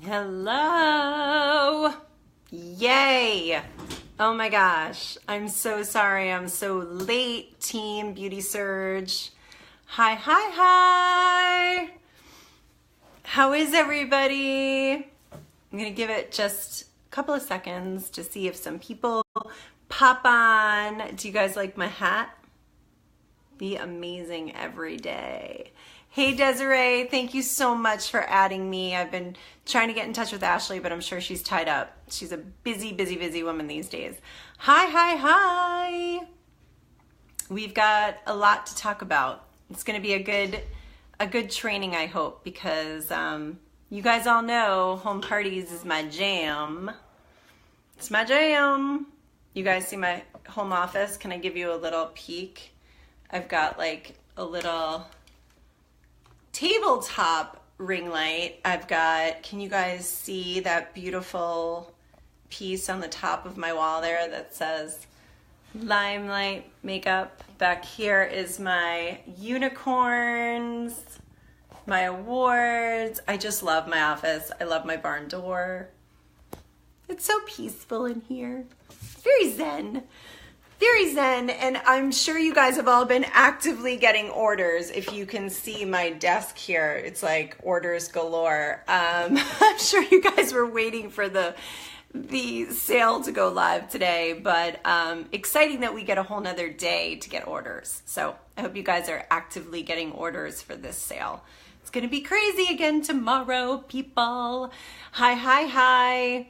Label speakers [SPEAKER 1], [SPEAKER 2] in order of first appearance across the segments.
[SPEAKER 1] Hello! Yay! Oh my gosh, I'm so sorry I'm so late, Team Beauty Surge. Hi. How is everybody? I'm gonna give it just a couple of seconds to see if some people pop on. Do you guys like my hat? Be amazing every day. Hey Desiree, thank you so much for adding me. I've been trying to get in touch with Ashley, but I'm sure she's tied up. She's a busy woman these days. Hi. We've got a lot to talk about. It's going to be a good training, I hope, because you guys all know home parties is my jam. It's my jam. You guys see my home office? Can I give you a little peek? I've got like a little tabletop ring light. Can you guys see that beautiful piece on the top of my wall there that says Limelight Makeup? Back here is my unicorns, my awards. I just love my office. I love my barn door. It's so peaceful in here. Very zen. And I'm sure you guys have all been actively getting orders. If you can see my desk here, it's like orders galore. I'm sure you guys were waiting for the sale to go live today, but exciting that we get a whole nother day to get orders. So I hope you guys are actively getting orders for this sale. It's gonna be crazy again tomorrow, people. Hi.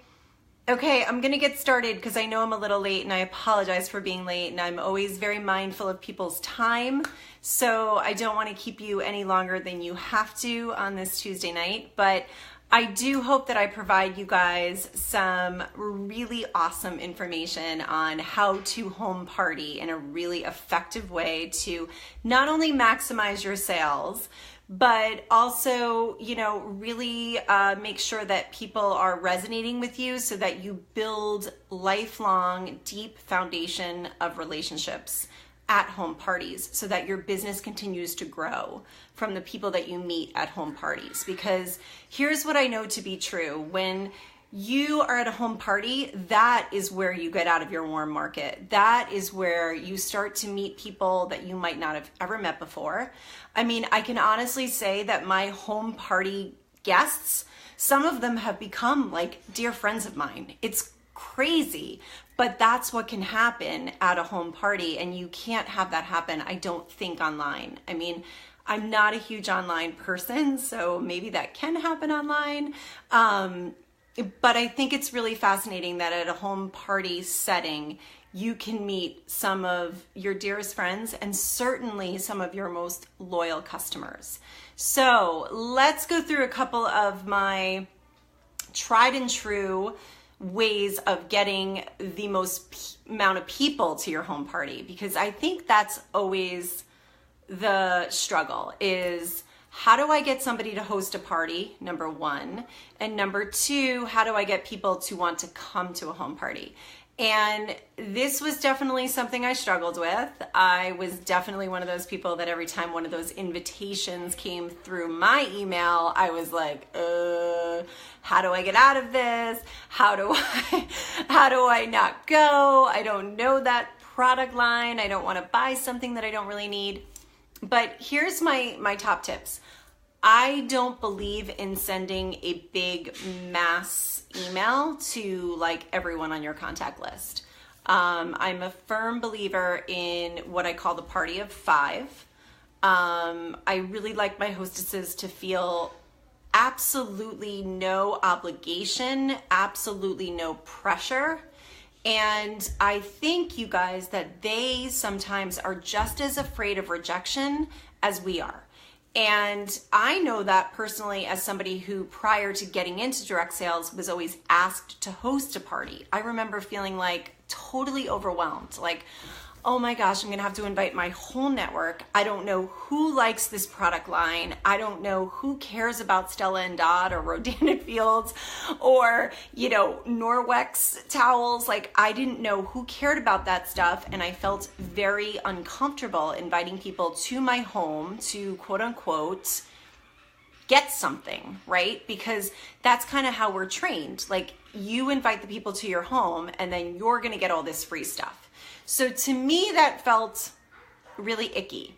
[SPEAKER 1] Okay, I'm gonna get started because I know I'm a little late and I apologize for being late, and I'm always very mindful of people's time. So I don't wanna keep you any longer than you have to on this Tuesday night, but I do hope that I provide you guys some really awesome information on how to home party in a really effective way to not only maximize your sales, but also, really make sure that people are resonating with you so that you build lifelong, deep foundation of relationships at home parties so that your business continues to grow from the people that you meet at home parties. Because here's what I know to be true. When you are at a home party, that is where you get out of your warm market. That is where you start to meet people that you might not have ever met before. I mean, I can honestly say that my home party guests, some of them have become like dear friends of mine. It's crazy, but that's what can happen at a home party, and you can't have that happen, I don't think, online. I mean, I'm not a huge online person, so maybe that can happen online. But I think it's really fascinating that at a home party setting, you can meet some of your dearest friends and certainly some of your most loyal customers. So let's go through a couple of my tried and true ways of getting the most amount of people to your home party, because I think that's always the struggle is, how do I get somebody to host a party, number one? And number two, how do I get people to want to come to a home party? And this was definitely something I struggled with. I was definitely one of those people that every time one of those invitations came through my email, I was like, how do I get out of this? How do I not go? I don't know that product line. I don't want to buy something that I don't really need. But here's my top tips. I don't believe in sending a big mass email to like everyone on your contact list. I'm a firm believer in what I call the party of five. I really like my hostesses to feel absolutely no obligation, absolutely no pressure. And I think, you guys, that they sometimes are just as afraid of rejection as we are. And I know that personally as somebody who, prior to getting into direct sales, was always asked to host a party. I remember feeling like totally overwhelmed, like, oh my gosh, I'm gonna have to invite my whole network. I don't know who likes this product line. I don't know who cares about Stella and Dodd or Rodan and Fields or, Norwex towels. Like, I didn't know who cared about that stuff. And I felt very uncomfortable inviting people to my home to, quote unquote, get something, right? Because that's kind of how we're trained. Like, you invite the people to your home and then you're going to get all this free stuff. So to me, that felt really icky.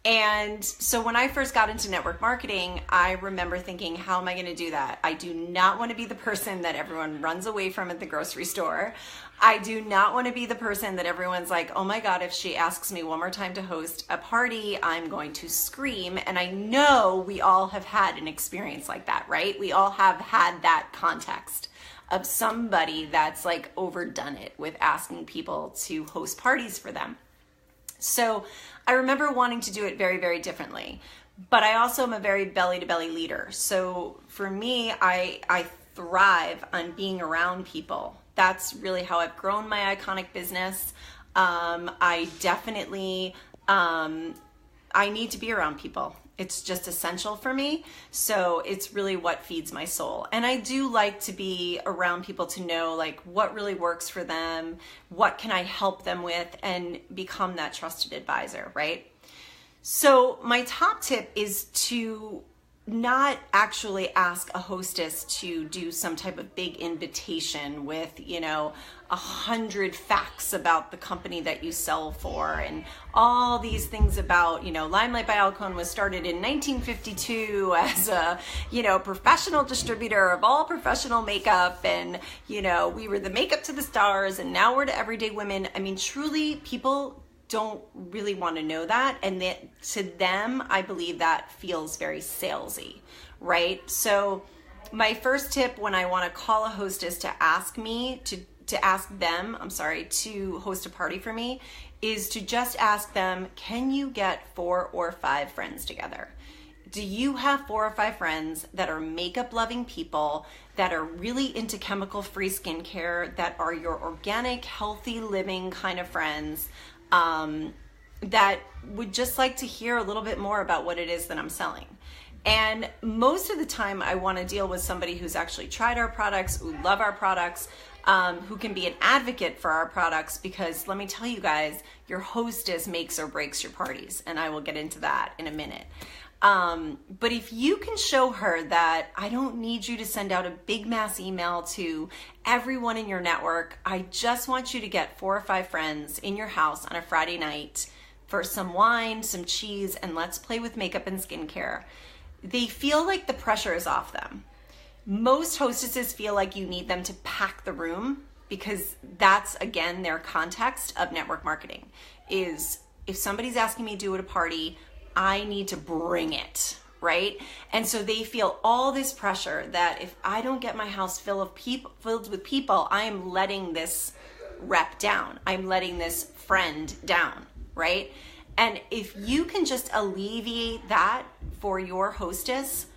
[SPEAKER 1] And so when I first got into network marketing, I remember thinking, how am I going to do that? I do not want to be the person that everyone runs away from at the grocery store. I do not want to be the person that everyone's like, oh my God, if she asks me one more time to host a party, I'm going to scream. And I know we all have had an experience like that, right? We all have had that context of somebody that's like overdone it with asking people to host parties for them. So I remember wanting to do it very, very differently, but I also am a very belly to belly leader. So for me, I thrive on being around people. That's really how I've grown my iconic business. I definitely, I need to be around people. It's just essential for me. So it's really what feeds my soul. And I do like to be around people to know like what really works for them, what can I help them with, and become that trusted advisor, right? So my top tip is to not actually ask a hostess to do some type of big invitation with, 100 facts about the company that you sell for and all these things about, Limelight by Alcone was started in 1952 as a, professional distributor of all professional makeup. And, we were the makeup to the stars and now we're to everyday women. I mean, truly, people don't really want to know that. And that to them, I believe that feels very salesy, right? So my first tip when I want to call a hostess to ask them to host a party for me is to just ask them, can you get 4 or 5 friends together? Do you have 4 or 5 friends that are makeup loving people that are really into chemical free skincare, that are your organic, healthy living kind of friends, that would just like to hear a little bit more about what it is that I'm selling? And most of the time I want to deal with somebody who's actually tried our products, who love our products, who can be an advocate for our products, because let me tell you guys, your hostess makes or breaks your parties, and I will get into that in a minute. But if you can show her that I don't need you to send out a big mass email to everyone in your network, I just want you to get 4 or 5 friends in your house on a Friday night for some wine, some cheese, and let's play with makeup and skincare, they feel like the pressure is off them. Most hostesses feel like you need them to pack the room, because that's, again, their context of network marketing is if somebody's asking me to do it at a party, I need to bring it, right? And so they feel all this pressure that if I don't get my house filled with people, I am letting this rep down. I'm letting this friend down, right? And if you can just alleviate that for your hostess,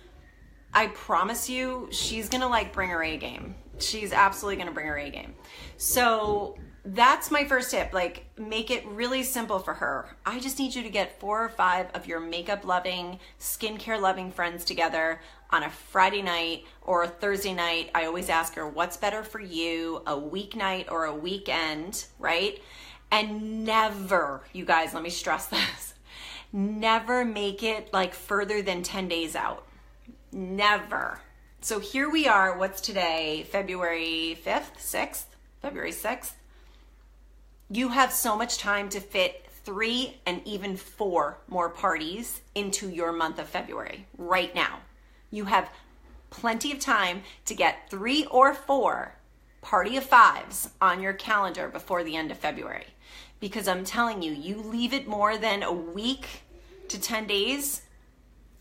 [SPEAKER 1] I promise you, she's gonna bring her A game. She's absolutely gonna bring her A game. So that's my first tip. Make it really simple for her. I just need you to get 4 or 5 of your makeup loving, skincare loving friends together on a Friday night or a Thursday night. I always ask her, what's better for you, a weeknight or a weekend, right? And never, you guys, let me stress this, never make it further than 10 days out. Never. So here we are, what's today? February 5th, 6th, February 6th. You have so much time to fit 3 and even 4 more parties into your month of February right now. You have plenty of time to get 3 or 4 party of 5s on your calendar before the end of February. Because I'm telling you, you leave it more than a week to 10 days,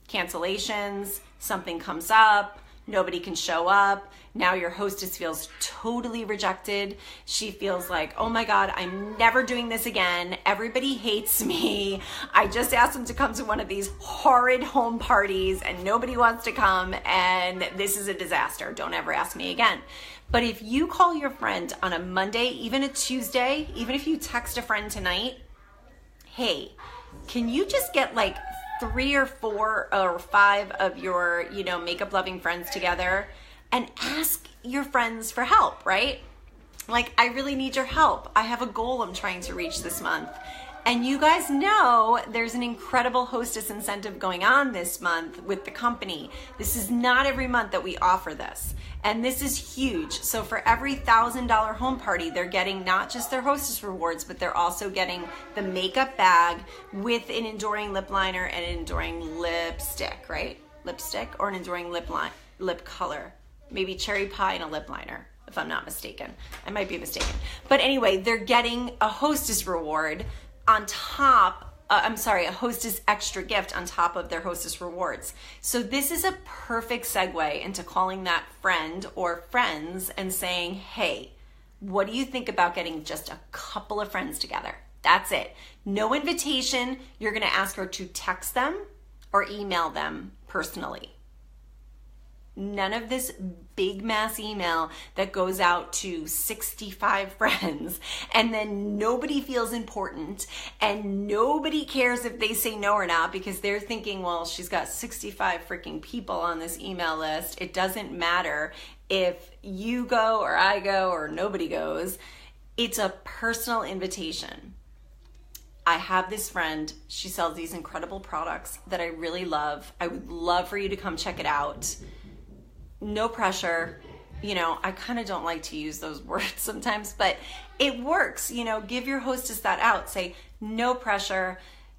[SPEAKER 1] cancellations, something comes up, nobody can show up. Now your hostess feels totally rejected. She feels like, oh my God, I'm never doing this again. Everybody hates me. I just asked them to come to one of these horrid home parties and nobody wants to come, and this is a disaster. Don't ever ask me again. But if you call your friend on a Monday, even a Tuesday, even if you text a friend tonight, hey, can you just get 3 or 4 or 5 of your, makeup loving friends together and ask your friends for help, right? I really need your help. I have a goal I'm trying to reach this month. And you guys know there's an incredible hostess incentive going on this month with the company. This is not every month that we offer this. And this is huge. So for every $1,000 home party, they're getting not just their hostess rewards, but they're also getting the makeup bag with an enduring lip liner and an enduring lipstick, right? Lipstick or an enduring lip color. Maybe cherry pie and a lip liner, if I'm not mistaken. I might be mistaken. But anyway, they're getting a hostess reward on top, a hostess extra gift on top of their hostess rewards. So this is a perfect segue into calling that friend or friends and saying, hey, what do you think about getting just a couple of friends together? That's it. No invitation. You're going to ask her to text them or email them personally. None of this big mass email that goes out to 65 friends and then nobody feels important and nobody cares if they say no or not because they're thinking, well, she's got 65 freaking people on this email list. It doesn't matter if you go or I go or nobody goes. It's a personal invitation. I have this friend, she sells these incredible products that I really love. I would love for you to come check it out. No pressure. You know, I kind of don't like to use those words sometimes, but it works. You know, give your hostess that out. Say, no pressure.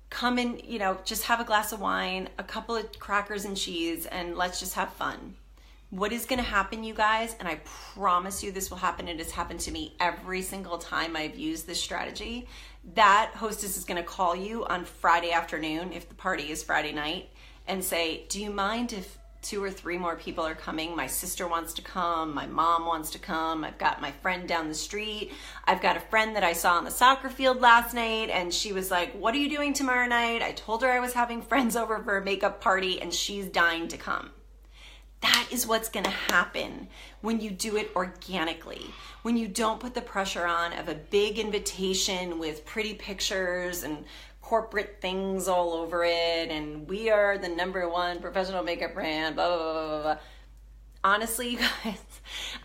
[SPEAKER 1] Come in, you know, just have a glass of wine, a couple of crackers and cheese, and let's just have fun. What is going to happen, you guys, and I promise you this will happen, it has happened to me every single time I've used this strategy, that hostess is going to call you on Friday afternoon, if the party is Friday night, and say, do you mind if 2 or 3 more people are coming? My sister wants to come, my mom wants to come, I've got my friend down the street, I've got a friend that I saw on the soccer field last night, and she was like, what are you doing tomorrow night? I told her I was having friends over for a makeup party, and she's dying to come. That is what's going to happen when you do it organically, when you don't put the pressure on of a big invitation with pretty pictures and corporate things all over it, and we are the #1 professional makeup brand, blah, blah, blah, blah, blah. Honestly, you guys,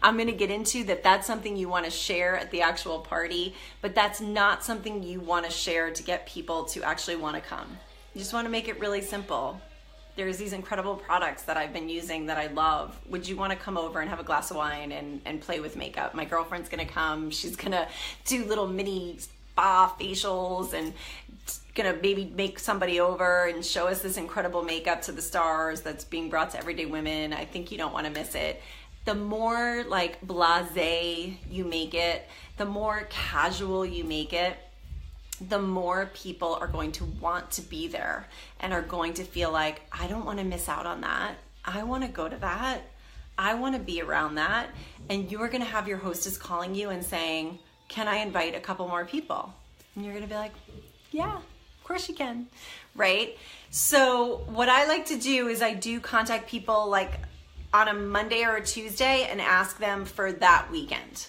[SPEAKER 1] I'm going to get into that. That's something you want to share at the actual party, but that's not something you want to share to get people to actually want to come. You just want to make it really simple. There's these incredible products that I've been using that I love. Would you want to come over and have a glass of wine and play with makeup? My girlfriend's going to come. She's going to do little mini spa facials and going to maybe make somebody over and show us this incredible makeup to the stars that's being brought to everyday women. I think you don't want to miss it. The more like blasé you make it, the more casual you make it, the more people are going to want to be there and are going to feel like, I don't want to miss out on that. I want to go to that. I want to be around that. And you're going to have your hostess calling you and saying, can I invite a couple more people? And you're going to be like, yeah, of course you can, right? So what I like to do is I do contact people like on a Monday or a Tuesday and ask them for that weekend.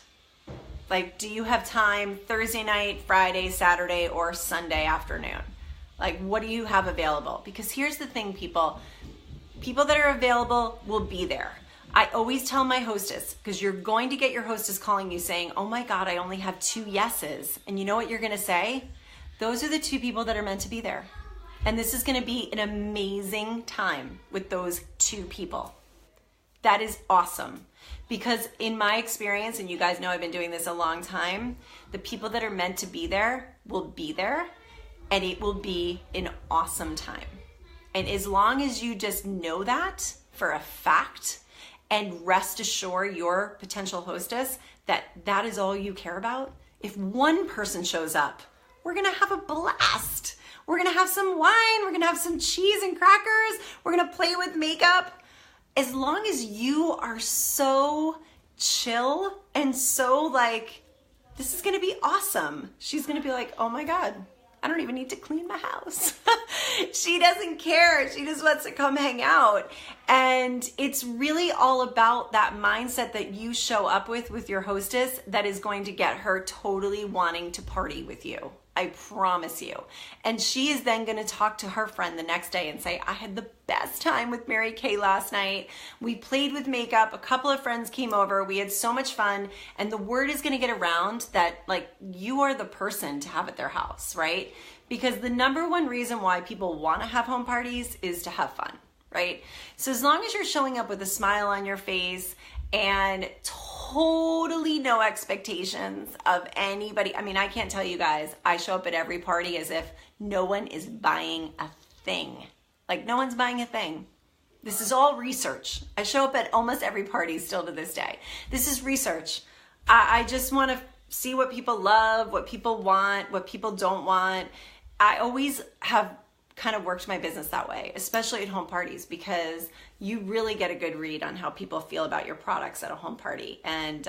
[SPEAKER 1] Like, do you have time Thursday night, Friday, Saturday, or Sunday afternoon? Like, what do you have available? Because here's the thing, people that are available will be there. I always tell my hostess, because you're going to get your hostess calling you saying, oh my God, I only have 2 yeses. And you know what you're going to say? Those are the 2 people that are meant to be there. And this is going to be an amazing time with those 2 people. That is awesome. Because in my experience, and you guys know I've been doing this a long time, the people that are meant to be there will be there, and it will be an awesome time. And as long as you just know that for a fact, and rest assured your potential hostess that that is all you care about, if 1 person shows up, we're gonna have a blast. We're gonna have some wine, we're gonna have some cheese and crackers, we're gonna play with makeup. As long as you are so chill and so like, this is gonna be awesome. She's gonna be like, oh my God, I don't even need to clean my house. She doesn't care. She just wants to come hang out. And it's really all about that mindset that you show up with your hostess that is going to get her totally wanting to party with you. I promise you. And she is then going to talk to her friend the next day and say, I had the best time with Mary Kay last night. We played with makeup. A couple of friends came over. We had so much fun. And the word is going to get around that like you are the person to have at their house, right? Because the number one reason why people want to have home parties is to have fun, right? So as long as you're showing up with a smile on your face and totally no expectations of anybody. I mean, I can't tell you guys, I show up at every party as if no one is buying a thing. Like no one's buying a thing. This is all research. I show up at almost every party still to this day. This is research. I just want to see what people love, what people want, what people don't want. I always have kind of worked my business that way, especially at home parties, because you really get a good read on how people feel about your products at a home party. And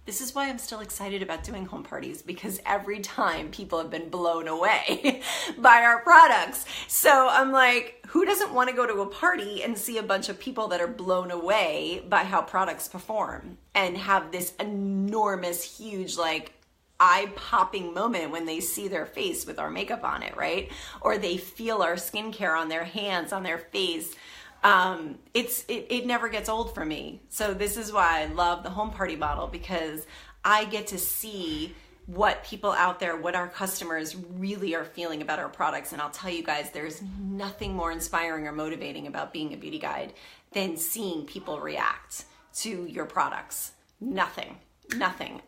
[SPEAKER 1] this is why I'm still excited about doing home parties, because every time people have been blown away by our products. So I'm like, who doesn't want to go to a party and see a bunch of people that are blown away by how products perform and have this enormous, huge, like, eye-popping moment when they see their face with our makeup on it, right? Or they feel our skincare on their hands, on their face. It never gets old for me. So this is why I love the home party model, because I get to see what people out there, what our customers really are feeling about our products. And I'll tell you guys, there's nothing more inspiring or motivating about being a beauty guide than seeing people react to your products. Nothing.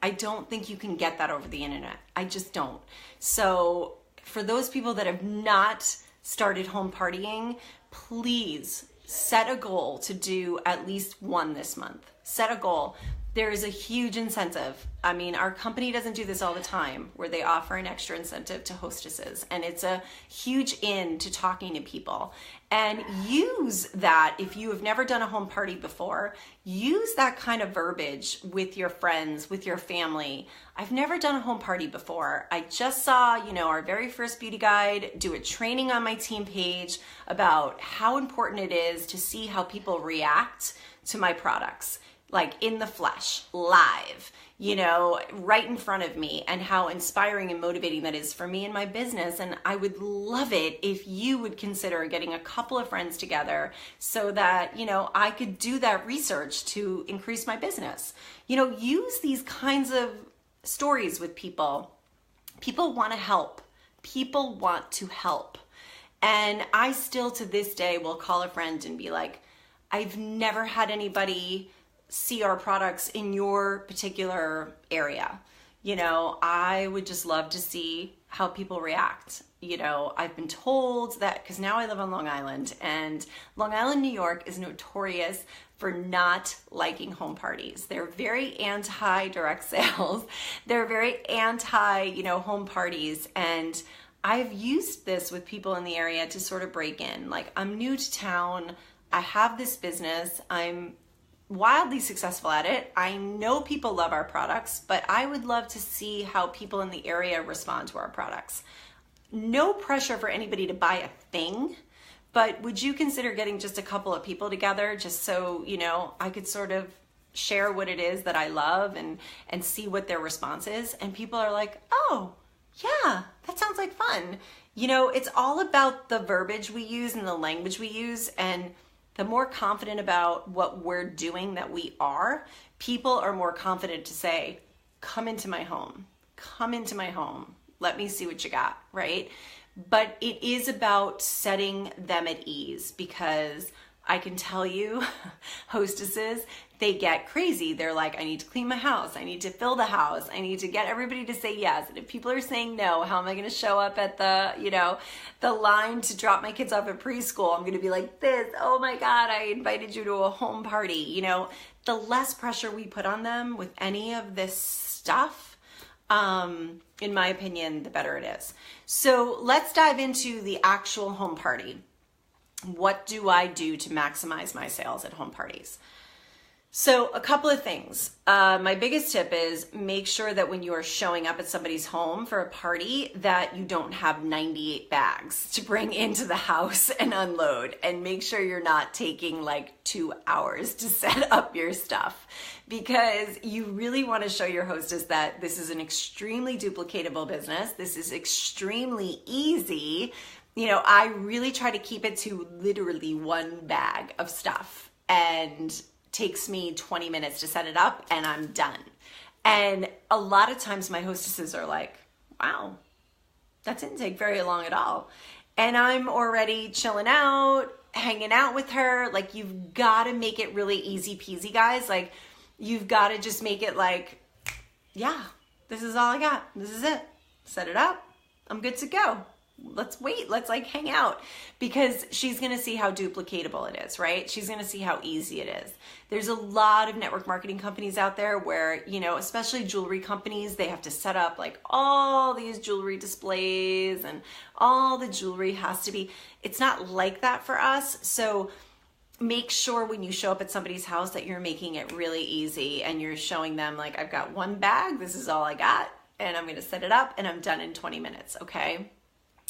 [SPEAKER 1] I don't think you can get that over the internet. I just don't. So for those people that have not started home partying, please set a goal to do at least one this month. Set a goal. There is a huge incentive. I mean, our company doesn't do this all the time, where they offer an extra incentive to hostesses, and it's a huge in to talking to people. And use that. If you have never done a home party before, use that kind of verbiage with your friends, with your family. I've never done a home party before. I just saw, our very first beauty guide do a training on my team page about how important it is to see how people react to my products, like in the flesh, live, right in front of me, and how inspiring and motivating that is for me and my business. And I would love it if you would consider getting a couple of friends together so that, I could do that research to increase my business. Use these kinds of stories with people. People want to help. People want to help. And I still to this day will call a friend and be like, I've never had anybody see our products in your particular area. I would just love to see how people react. I've been told that, because now I live on Long Island, and Long Island, New York is notorious for not liking home parties. They're very anti direct sales. They're very anti, home parties. And I've used this with people in the area to sort of break in. Like, I'm new to town. I have this business. I'm wildly successful at it. I know people love our products, but I would love to see how people in the area respond to our products. No pressure for anybody to buy a thing, but would you consider getting just a couple of people together just so, I could sort of share what it is that I love and see what their response is? And people are like, oh, yeah, that sounds like fun. It's all about the verbiage we use and the language we use, and the more confident about what we're doing that we are, people are more confident to say, come into my home, let me see what you got, right? But it is about setting them at ease, because I can tell you, hostesses, they get crazy. They're like, I need to clean my house. I need to fill the house. I need to get everybody to say yes. And if people are saying no, how am I going to show up at the line to drop my kids off at preschool? I'm going to be like this. Oh my God, I invited you to a home party. The less pressure we put on them with any of this stuff, in my opinion, the better it is. So let's dive into the actual home party. What do I do to maximize my sales at home parties? So a couple of things. My biggest tip is make sure that when you are showing up at somebody's home for a party that you don't have 98 bags to bring into the house and unload, and make sure you're not taking like 2 hours to set up your stuff, because you really want to show your hostess that this is an extremely duplicatable business. This is extremely easy. You know, I really try to keep it to literally 1 bag of stuff, and takes me 20 minutes to set it up and I'm done. And a lot of times my hostesses are like, wow, that didn't take very long at all. And I'm already chilling out, hanging out with her. Like, you've got to make it really easy peasy, guys. Like, you've got to just make it like, yeah, this is all I got. This is it. Set it up. I'm good to go. Let's wait. Let's like hang out, because she's going to see how duplicatable it is, right? She's going to see how easy it is. There's a lot of network marketing companies out there where, you know, especially jewelry companies, they have to set up like all these jewelry displays and all the jewelry has to be, it's not like that for us. So make sure when you show up at somebody's house that you're making it really easy and you're showing them like, I've got 1 bag. This is all I got. And I'm going to set it up and I'm done in 20 minutes. Okay.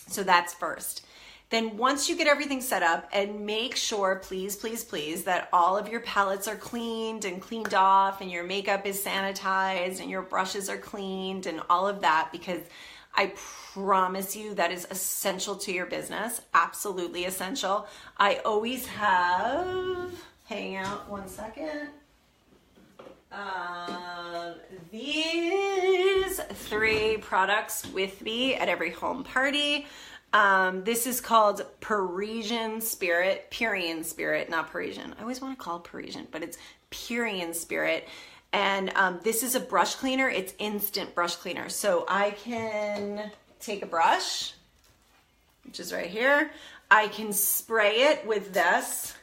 [SPEAKER 1] So that's first. Then once you get everything set up, and make sure, please, please, please, that all of your palettes are cleaned and cleaned off and your makeup is sanitized and your brushes are cleaned and all of that, because I promise you that is essential to your business. Absolutely essential. I always have, hang out 1 second. These 3 products with me at every home party. This is called Purian Spirit, not Parisian. I always want to call it Parisian, but it's Purian Spirit. And this is a brush cleaner. It's instant brush cleaner. So I can take a brush, which is right here. I can spray it with this,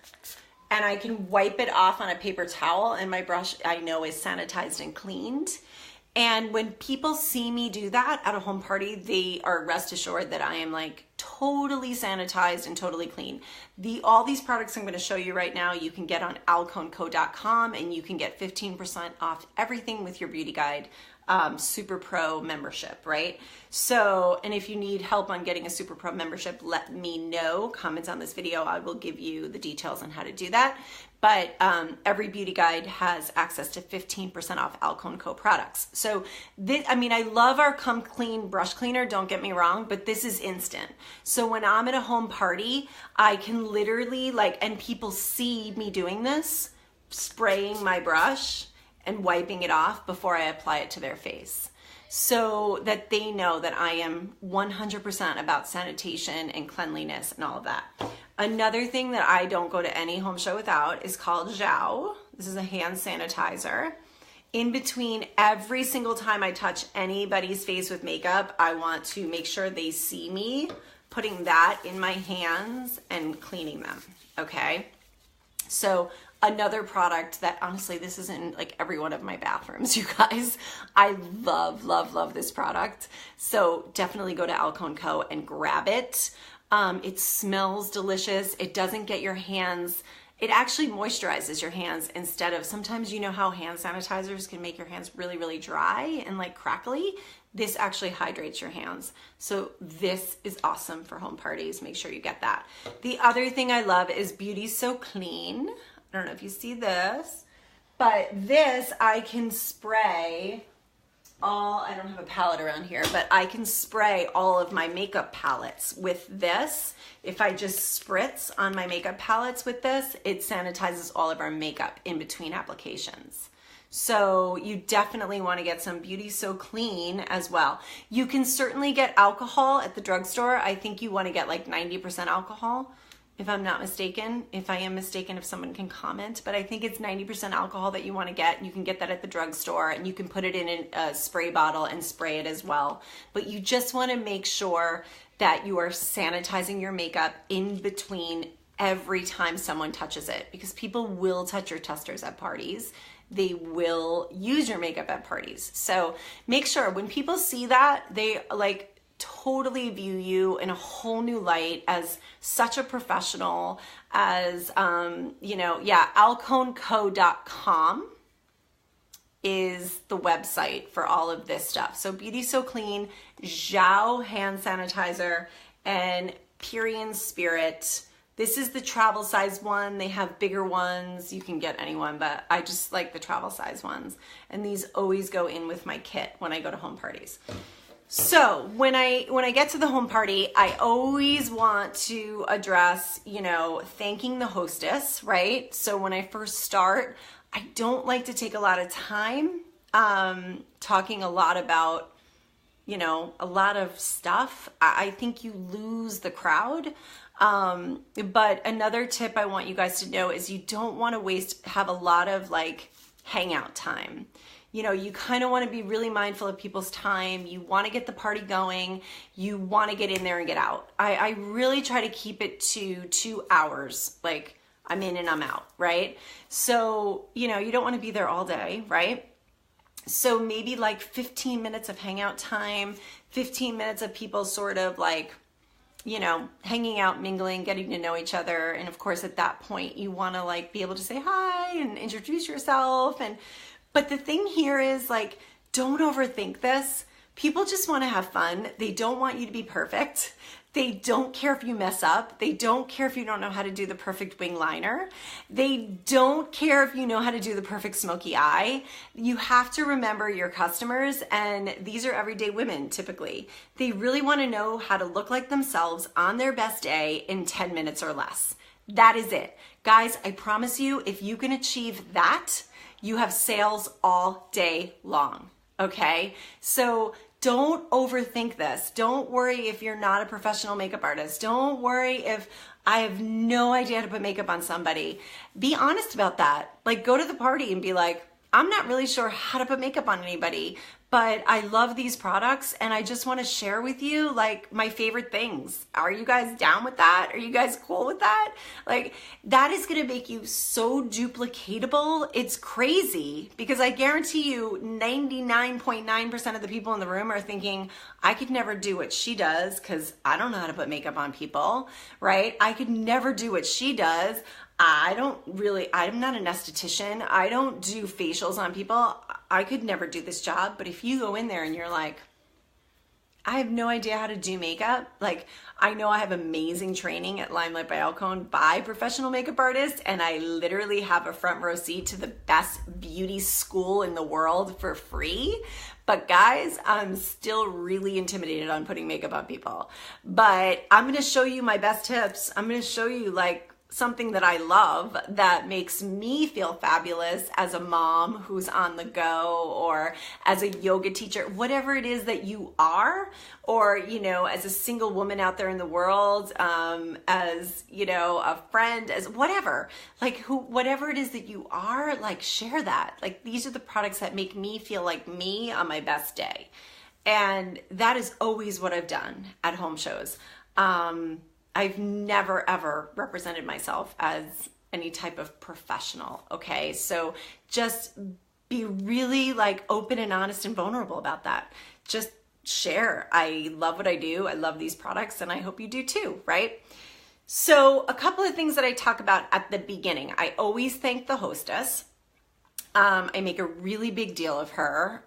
[SPEAKER 1] and I can wipe it off on a paper towel, and my brush I know is sanitized and cleaned. And when people see me do that at a home party, they are rest assured that I am like totally sanitized and totally clean. All these products I'm going to show you right now, you can get on alconeco.com, and you can get 15% off everything with your Beauty Guide Super Pro membership, right? So, and if you need help on getting a Super Pro membership, let me know. Comments on this video, I will give you the details on how to do that. But every Beauty Guide has access to 15% off Alcone Co products. So this, I mean, I love our Come Clean brush cleaner, don't get me wrong, but this is instant. So when I'm at a home party, I can literally like, and people see me doing this, spraying my brush and wiping it off before I apply it to their face, so that they know that I am 100% about sanitation and cleanliness and all of that. Another thing that I don't go to any home show without is called Zhao. This is a hand sanitizer. In between every single time I touch anybody's face with makeup, I want to make sure they see me putting that in my hands and cleaning them, okay? So another product that honestly, this is in like every one of my bathrooms, you guys. I love, love, love this product. So definitely go to Alcone Co and grab it. It smells delicious. It doesn't get your hands, it actually moisturizes your hands instead of, sometimes you know how hand sanitizers can make your hands really, really dry and like crackly. This actually hydrates your hands. So this is awesome for home parties. Make sure you get that. The other thing I love is Beauty So Clean. I don't know if you see this, but this I can spray I don't have a palette around here, but I can spray all of my makeup palettes with this. If I just spritz on my makeup palettes with this, it sanitizes all of our makeup in between applications. So you definitely want to get some Beauty So Clean as well. You can certainly get alcohol at the drugstore. I think you want to get like 90% alcohol, if I'm not mistaken. If I am mistaken, if someone can comment, but I think it's 90% alcohol that you want to get. You can get that at the drugstore, and you can put it in a spray bottle and spray it as well. But you just want to make sure that you are sanitizing your makeup in between every time someone touches it, because people will touch your testers at parties. They will use your makeup at parties. So make sure when people see that, they like totally view you in a whole new light as such a professional, as, alconeco.com is the website for all of this stuff. So Beauty So Clean, Zhao hand sanitizer, and Purian Spirit. This is the travel size one. They have bigger ones. You can get any one, but I just like the travel size ones. And these always go in with my kit when I go to home parties. So when I get to the home party, I always want to address, thanking the hostess, right? So when I first start, I don't like to take a lot of time talking a lot about, a lot of stuff. I think you lose the crowd. But another tip I want you guys to know is you don't want to have a lot of like hangout time. You kind of want to be really mindful of people's time. You want to get the party going. You want to get in there and get out. I really try to keep it to 2 hours. Like I'm in and I'm out, right? So, you don't want to be there all day, right? So maybe like 15 minutes of hangout time, 15 minutes of people sort of like, hanging out, mingling, getting to know each other. And of course, at that point, you want to like be able to say hi and introduce yourself. But the thing here is like, don't overthink this. People just want to have fun. They don't want you to be perfect. They don't care if you mess up. They don't care if you don't know how to do the perfect wing liner. They don't care if you know how to do the perfect smoky eye. You have to remember your customers, and these are everyday women typically. They really want to know how to look like themselves on their best day in 10 minutes or less. That is it. Guys, I promise you, if you can achieve that, you have sales all day long, okay? So don't overthink this. Don't worry if you're not a professional makeup artist. Don't worry if I have no idea how to put makeup on somebody. Be honest about that. Like go to the party and be like, I'm not really sure how to put makeup on anybody, but I love these products and I just want to share with you like my favorite things. Are you guys down with that? Are you guys cool with that? Like that is going to make you so duplicatable. It's crazy because I guarantee you 99.9% of the people in the room are thinking, I could never do what she does because I don't know how to put makeup on people, right? I could never do what she does. I'm not an esthetician. I don't do facials on people. I could never do this job. But if you go in there and you're like, I have no idea how to do makeup. Like, I know I have amazing training at Limelight by Alcone by professional makeup artists, and I literally have a front row seat to the best beauty school in the world for free. But guys, I'm still really intimidated on putting makeup on people. But I'm going to show you my best tips. I'm going to show you like something that I love that makes me feel fabulous as a mom who's on the go, or as a yoga teacher, whatever it is that you are, or, as a single woman out there in the world, as, a friend, as whatever, like whatever it is that you are, like share that. Like these are the products that make me feel like me on my best day. And that is always what I've done at home shows. I've never, ever represented myself as any type of professional, okay? So just be really like open and honest and vulnerable about that. Just share. I love what I do. I love these products and I hope you do too, right? So a couple of things that I talk about at the beginning. I always thank the hostess. I make a really big deal of her.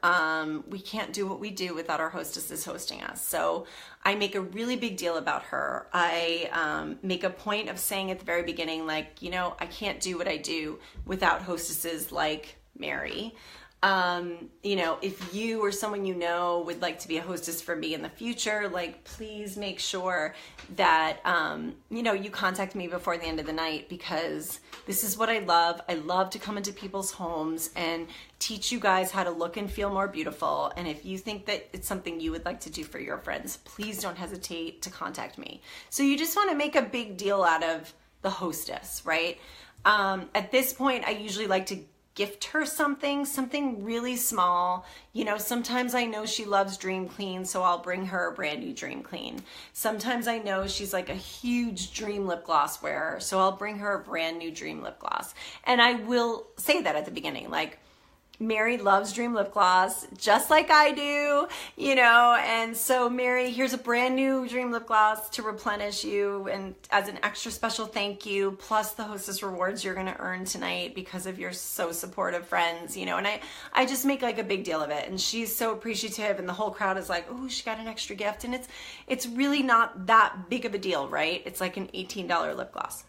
[SPEAKER 1] We can't do what we do without our hostesses hosting us. So I make a really big deal about her. I make a point of saying at the very beginning, like, I can't do what I do without hostesses like Mary. If you or someone would like to be a hostess for me in the future, like please make sure that, you contact me before the end of the night, because this is what I love. I love to come into people's homes and teach you guys how to look and feel more beautiful. And if you think that it's something you would like to do for your friends, please don't hesitate to contact me. So you just want to make a big deal out of the hostess, right? At this point, I usually like to gift her something really small. Sometimes I know she loves Dream Clean, so I'll bring her a brand new Dream Clean. Sometimes I know she's like a huge Dream lip gloss wearer, so I'll bring her a brand new Dream lip gloss. And I will say that at the beginning, like, Mary loves Dream Lip Gloss, just like I do, you know, and so Mary, here's a brand new Dream Lip Gloss to replenish you and as an extra special thank you, plus the Hostess rewards you're going to earn tonight because of your so supportive friends, you know, and I just make like a big deal of it, and she's so appreciative, and the whole crowd is like, oh, she got an extra gift, and it's really not that big of a deal, right? It's like an $18 lip gloss.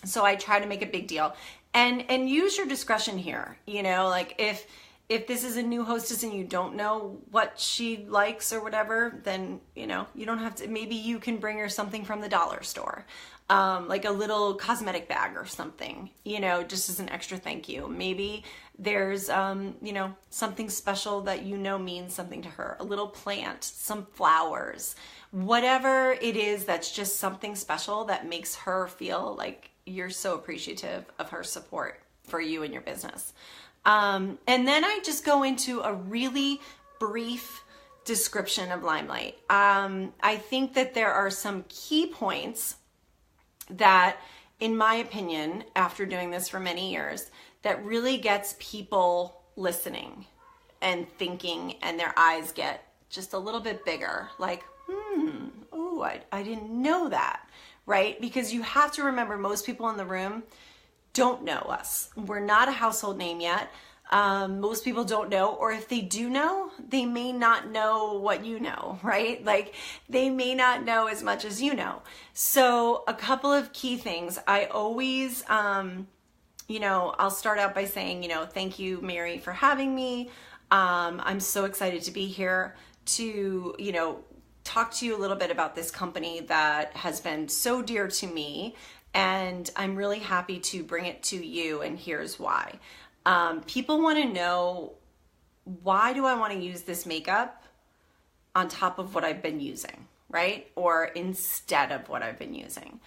[SPEAKER 1] So I try to make a big deal. And use your discretion here, you know, like if this is a new hostess and you don't know what she likes or whatever, then, you know, you don't have to, maybe you can bring her something from the dollar store, like a little cosmetic bag or something, you know, just as an extra thank you. Maybe there's, you know, something special that you know means something to her, a little plant, some flowers, whatever it is that's just something special that makes her feel like you're so appreciative of her support for you and your business. And then I just go into a really brief description of Limelight. I think that there are some key points that, in my opinion, after doing this for many years, that really gets people listening and thinking, and their eyes get just a little bit bigger. Like, oh, I didn't know that. Right? Because you have to remember, most people in the room don't know us. We're not a household name yet. Most people don't know, or if they do know, they may not know what you know, right? Like they may not know as much as you know. So a couple of key things. I always, you know, I'll start out by saying, you know, thank you, Mary, for having me. I'm so excited to be here to, you know, talk to you a little bit about this company that has been so dear to me, and I'm really happy to bring it to you, and here's why. People want to know, why do I want to use this makeup on top of what I've been using, right? Or instead of what I've been using.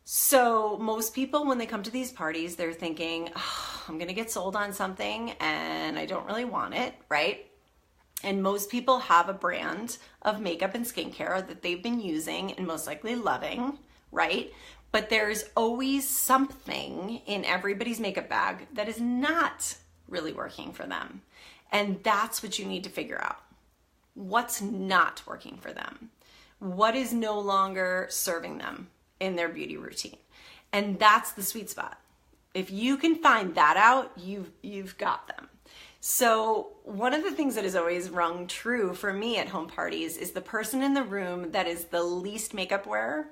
[SPEAKER 1] So most people, when they come to these parties, they're thinking, oh, I'm going to get sold on something and I don't really want it, right? And most people have a brand of makeup and skincare that they've been using and most likely loving, right? But there's always something in everybody's makeup bag that is not really working for them. And that's what you need to figure out. What's not working for them? What is no longer serving them in their beauty routine? And that's the sweet spot. If you can find that out, you've got them. So one of the things that has always rung true for me at home parties is the person in the room that is the least makeup wearer.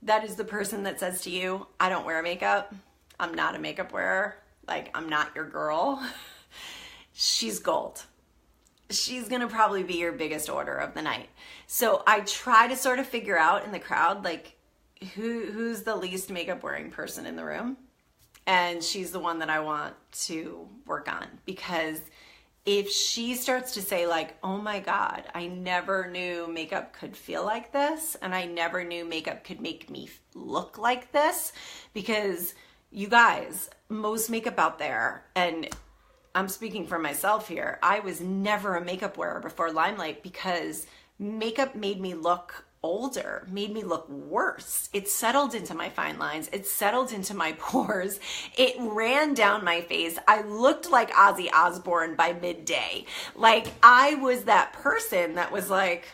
[SPEAKER 1] That is the person that says to you, I don't wear makeup. I'm not a makeup wearer. Like, I'm not your girl. She's gold. She's going to probably be your biggest order of the night. So I try to sort of figure out in the crowd, like, who's the least makeup wearing person in the room. And she's the one that I want to work on, because if she starts to say like, oh my God, I never knew makeup could feel like this, and I never knew makeup could make me look like this, because you guys, most makeup out there, and I'm speaking for myself here, I was never a makeup wearer before Limelight, because makeup made me look older, made me look worse. It settled into my fine lines. It settled into my pores. It ran down my face. I looked like Ozzy Osbourne by midday. Like, I was that person that was like,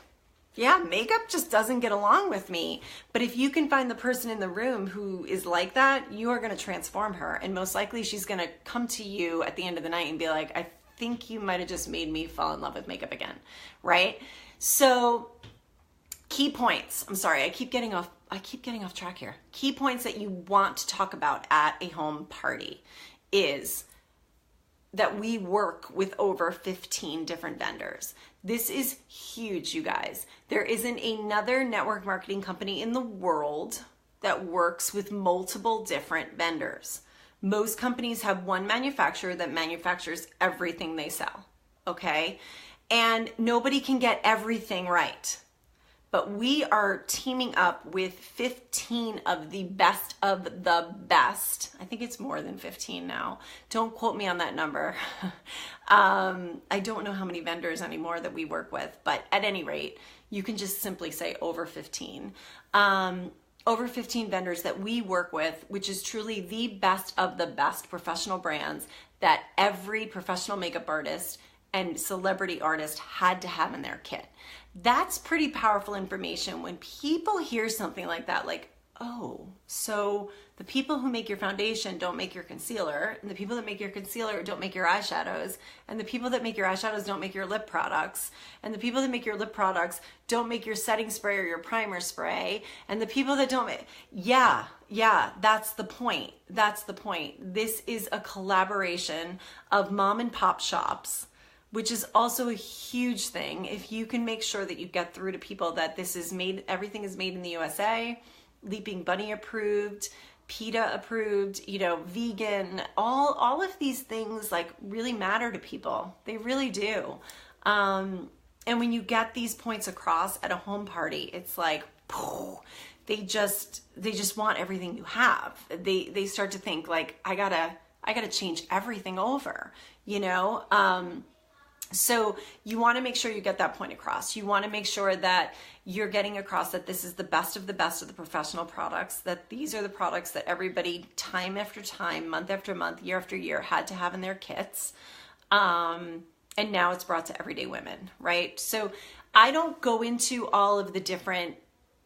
[SPEAKER 1] yeah, makeup just doesn't get along with me. But if you can find the person in the room who is like that, you are going to transform her. And most likely she's going to come to you at the end of the night and be like, I think you might have just made me fall in love with makeup again. Right? So key points. I'm sorry, I keep getting off track here. Key points that you want to talk about at a home party is that we work with over 15 different vendors. This is huge, you guys. There isn't another network marketing company in the world that works with multiple different vendors. Most companies have one manufacturer that manufactures everything they sell, okay? And nobody can get everything right. But we are teaming up with 15 of the best of the best. I think it's more than 15 now. Don't quote me on that number. I don't know how many vendors anymore that we work with, but at any rate, you can just simply say over 15. over 15 vendors that we work with, which is truly the best of the best professional brands that every professional makeup artist and celebrity artist had to have in their kit. That's pretty powerful information when people hear something like that, like, oh, so the people who make your foundation don't make your concealer, and the people that make your concealer don't make your eyeshadows, and the people that make your eyeshadows don't make your lip products, and the people that make your lip products don't make your setting spray or your primer spray, and the people that don't make, yeah, that's the point. That's the point. This is a collaboration of mom and pop shops, which is also a huge thing. If you can make sure that you get through to people that this is made, everything is made in the USA, Leaping Bunny approved, PETA approved, you know, vegan, all of these things like really matter to people. They really do. And when you get these points across at a home party, it's like, they just want everything you have. They start to think like, I gotta change everything over, you know? So you want to make sure you get that point across. You want to make sure that you're getting across that this is the best of the professional products, that these are the products that everybody time after time, month after month, year after year had to have in their kits. And now it's brought to everyday women, right? So I don't go into all of the different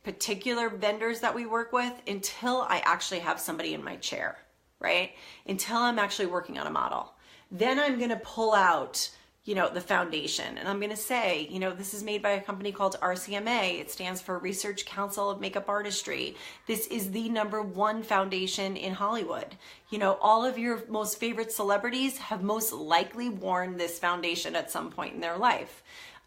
[SPEAKER 1] particular vendors that we work with until I actually have somebody in my chair, right? Until I'm actually working on a model. Then I'm going to pull out, you know, the foundation. And I'm going to say, you know, this is made by a company called RCMA. It stands for Research Council of Makeup Artistry. This is the #1 foundation in Hollywood. You know, all of your most favorite celebrities have most likely worn this foundation at some point in their life.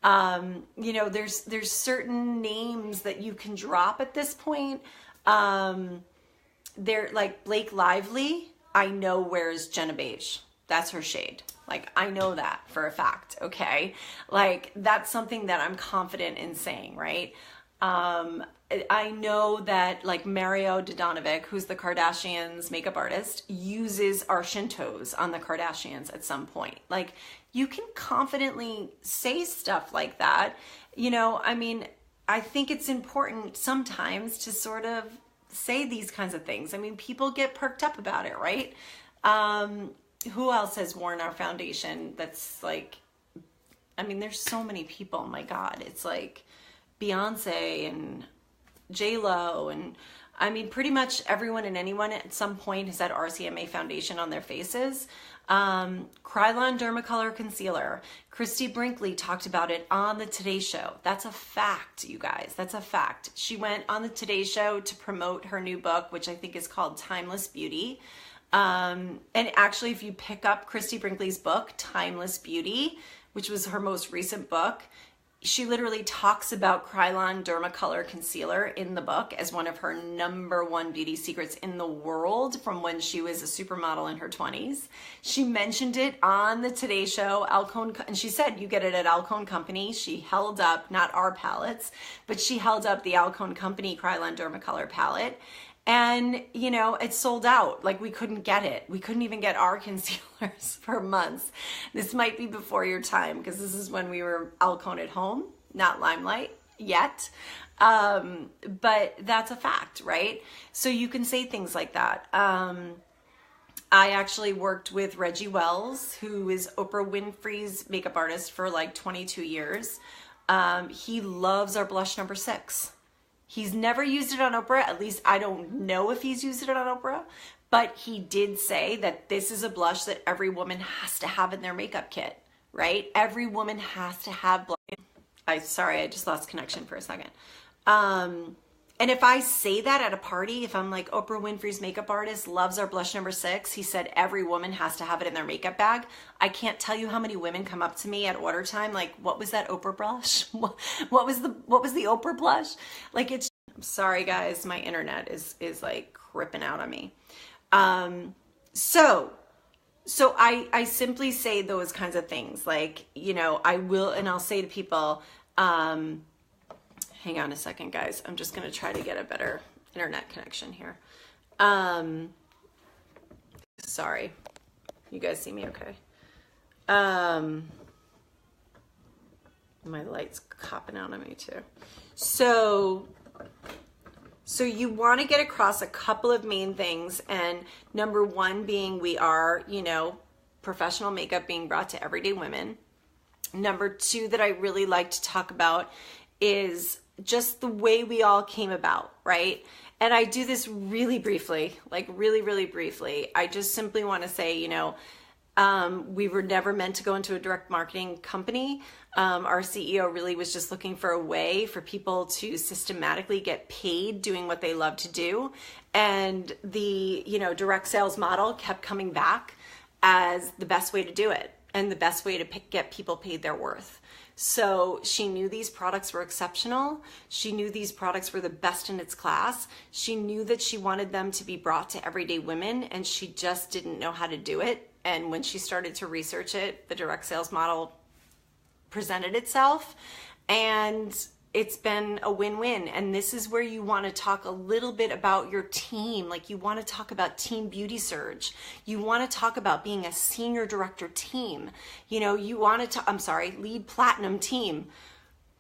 [SPEAKER 1] You know, there's certain names that you can drop at this point. They're like Blake Lively. I know wears Jenna Beige. That's her shade. Like, I know that for a fact, okay? Like, that's something that I'm confident in saying, right? I know that, like, Mario Dodanovic, who's the Kardashians' makeup artist, uses our Shintos on the Kardashians at some point. Like, you can confidently say stuff like that. You know, I mean, I think it's important sometimes to sort of say these kinds of things. I mean, people get perked up about it, right? Who else has worn our foundation that's like, I mean, there's so many people, my God. It's like Beyonce and J-Lo, and I mean, pretty much everyone and anyone at some point has had RCMA foundation on their faces. Krylon Dermacolor Concealer. Christy Brinkley talked about it on the Today Show. That's a fact, you guys. That's a fact. She went on the Today Show to promote her new book, which I think is called Timeless Beauty. And actually, if you pick up Christy Brinkley's book, Timeless Beauty, which was her most recent book, she literally talks about Krylon Dermacolor Concealer in the book as one of her #1 beauty secrets in the world from when she was a supermodel in her 20s. She mentioned it on the Today Show, Alcone, and she said, you get it at Alcone Company. She held up, not our palettes, but she held up the Alcone Company Krylon Dermacolor palette. And, you know, it sold out. Like, we couldn't get it. We couldn't even get our concealers for months. This might be before your time, because this is when we were Alcone at home, not Limelight yet. But that's a fact, right? So you can say things like that. I actually worked with Reggie Wells, who is Oprah Winfrey's makeup artist for like 22 years. He loves our blush #6. He's never used it on Oprah. At least I don't know if he's used it on Oprah, but he did say that this is a blush that every woman has to have in their makeup kit, right? Every woman has to have blush. Sorry, I just lost connection for a second. And if I say that at a party, if I'm like, Oprah Winfrey's makeup artist loves our blush #6, he said every woman has to have it in their makeup bag. I can't tell you how many women come up to me at order time like, what was that Oprah blush? What was the Oprah blush? Like, it's, I'm sorry guys, my internet is like ripping out on me. So I simply say those kinds of things, like, you know, I'll say to people, hang on a second, guys. I'm just going to try to get a better internet connection here. Sorry. You guys see me okay? My light's copping out on me too. So So you want to get across a couple of main things, and number one being we are, professional makeup being brought to everyday women. Number two that I really like to talk about is just the way we all came about, right? And I do this really briefly, like really, really briefly. I just simply want to say, we were never meant to go into a direct marketing company. Our CEO really was just looking for a way for people to systematically get paid doing what they love to do. And the, direct sales model kept coming back as the best way to do it and the best way to get people paid their worth. So she knew these products were exceptional. She knew these products were the best in its class. She knew that she wanted them to be brought to everyday women, and she just didn't know how to do it. And when she started to research it, the direct sales model presented itself, and it's been a win-win. And this is where you want to talk a little bit about your team. Like, you want to talk about Team Beauty Surge. You want to talk about being a senior director team. You want to, lead platinum team.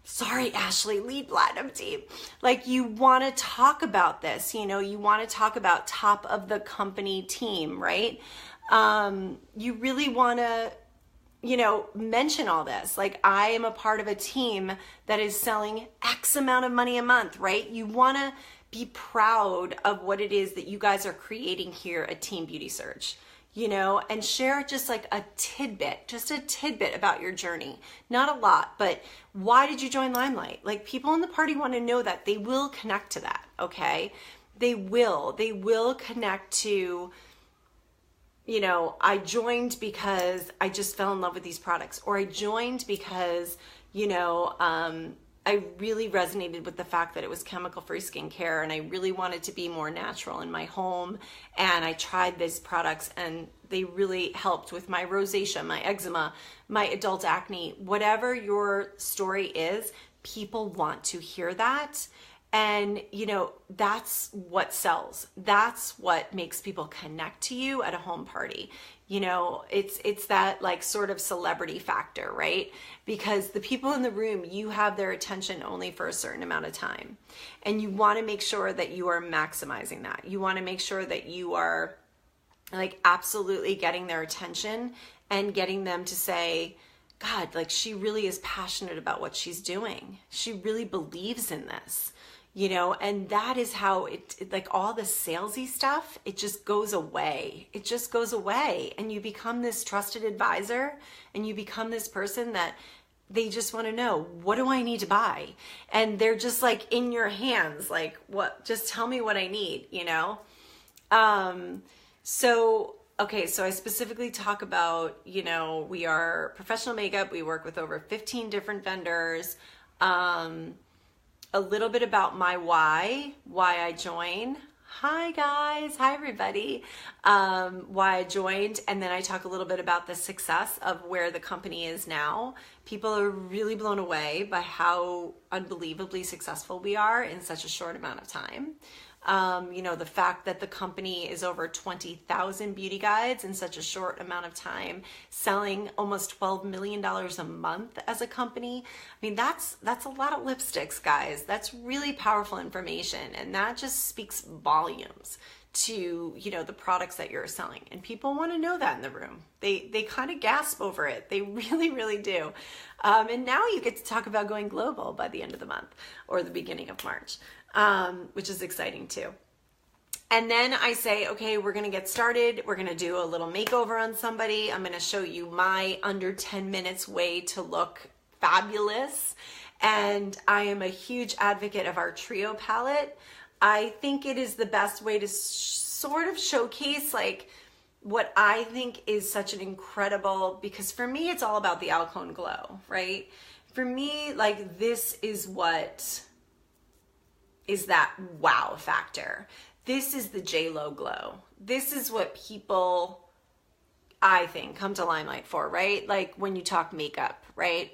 [SPEAKER 1] Sorry, Ashley, lead platinum team. Like, you want to talk about this, you want to talk about top of the company team, right? You really want to, mention all this. Like, I am a part of a team that is selling X amount of money a month, right? You want to be proud of what it is that you guys are creating here at Team Beauty Surge, and share just like a tidbit about your journey. Not a lot, but why did you join Limelight? Like, people in the party want to know that. They will connect to that, okay? They will connect to, I joined because I just fell in love with these products, or I joined because, I really resonated with the fact that it was chemical-free skincare, and I really wanted to be more natural in my home, and I tried these products, and they really helped with my rosacea, my eczema, my adult acne. Whatever your story is, people want to hear that. And, that's what sells. That's what makes people connect to you at a home party. It's that like sort of celebrity factor, right? Because the people in the room, you have their attention only for a certain amount of time. And you want to make sure that you are maximizing that. You want to make sure that you are like absolutely getting their attention and getting them to say, God, like, she really is passionate about what she's doing. She really believes in this. And that is how it like all the salesy stuff, it just goes away. It just goes away. And you become this trusted advisor, and you become this person that they just want to know, what do I need to buy? And they're just like in your hands, like, what, just tell me what I need, So I specifically talk about, we are professional makeup. We work with over 15 different vendors. A little bit about my why I joined. Hi guys, hi everybody. Why I joined, and then I talk a little bit about the success of where the company is now. People are really blown away by how unbelievably successful we are in such a short amount of time. The fact that the company is over 20,000 beauty guides in such a short amount of time, selling almost $12 million a month as a company. I mean, that's a lot of lipsticks, guys. That's really powerful information. And that just speaks volumes to, the products that you're selling. And people want to know that in the room. They kind of gasp over it. They really, really do. And now you get to talk about going global by the end of the month or the beginning of March. Which is exciting too. And then I say, okay, we're going to get started. We're going to do a little makeover on somebody. I'm going to show you my under 10 minutes way to look fabulous. And I am a huge advocate of our Trio palette. I think it is the best way to sort of showcase like what I think is such an incredible, because for me, it's all about the Alcone glow, right? For me, like, this is what is that wow factor. This is the J-Lo glow. This is what people, I think, come to Limelight for, right? Like when you talk makeup, right?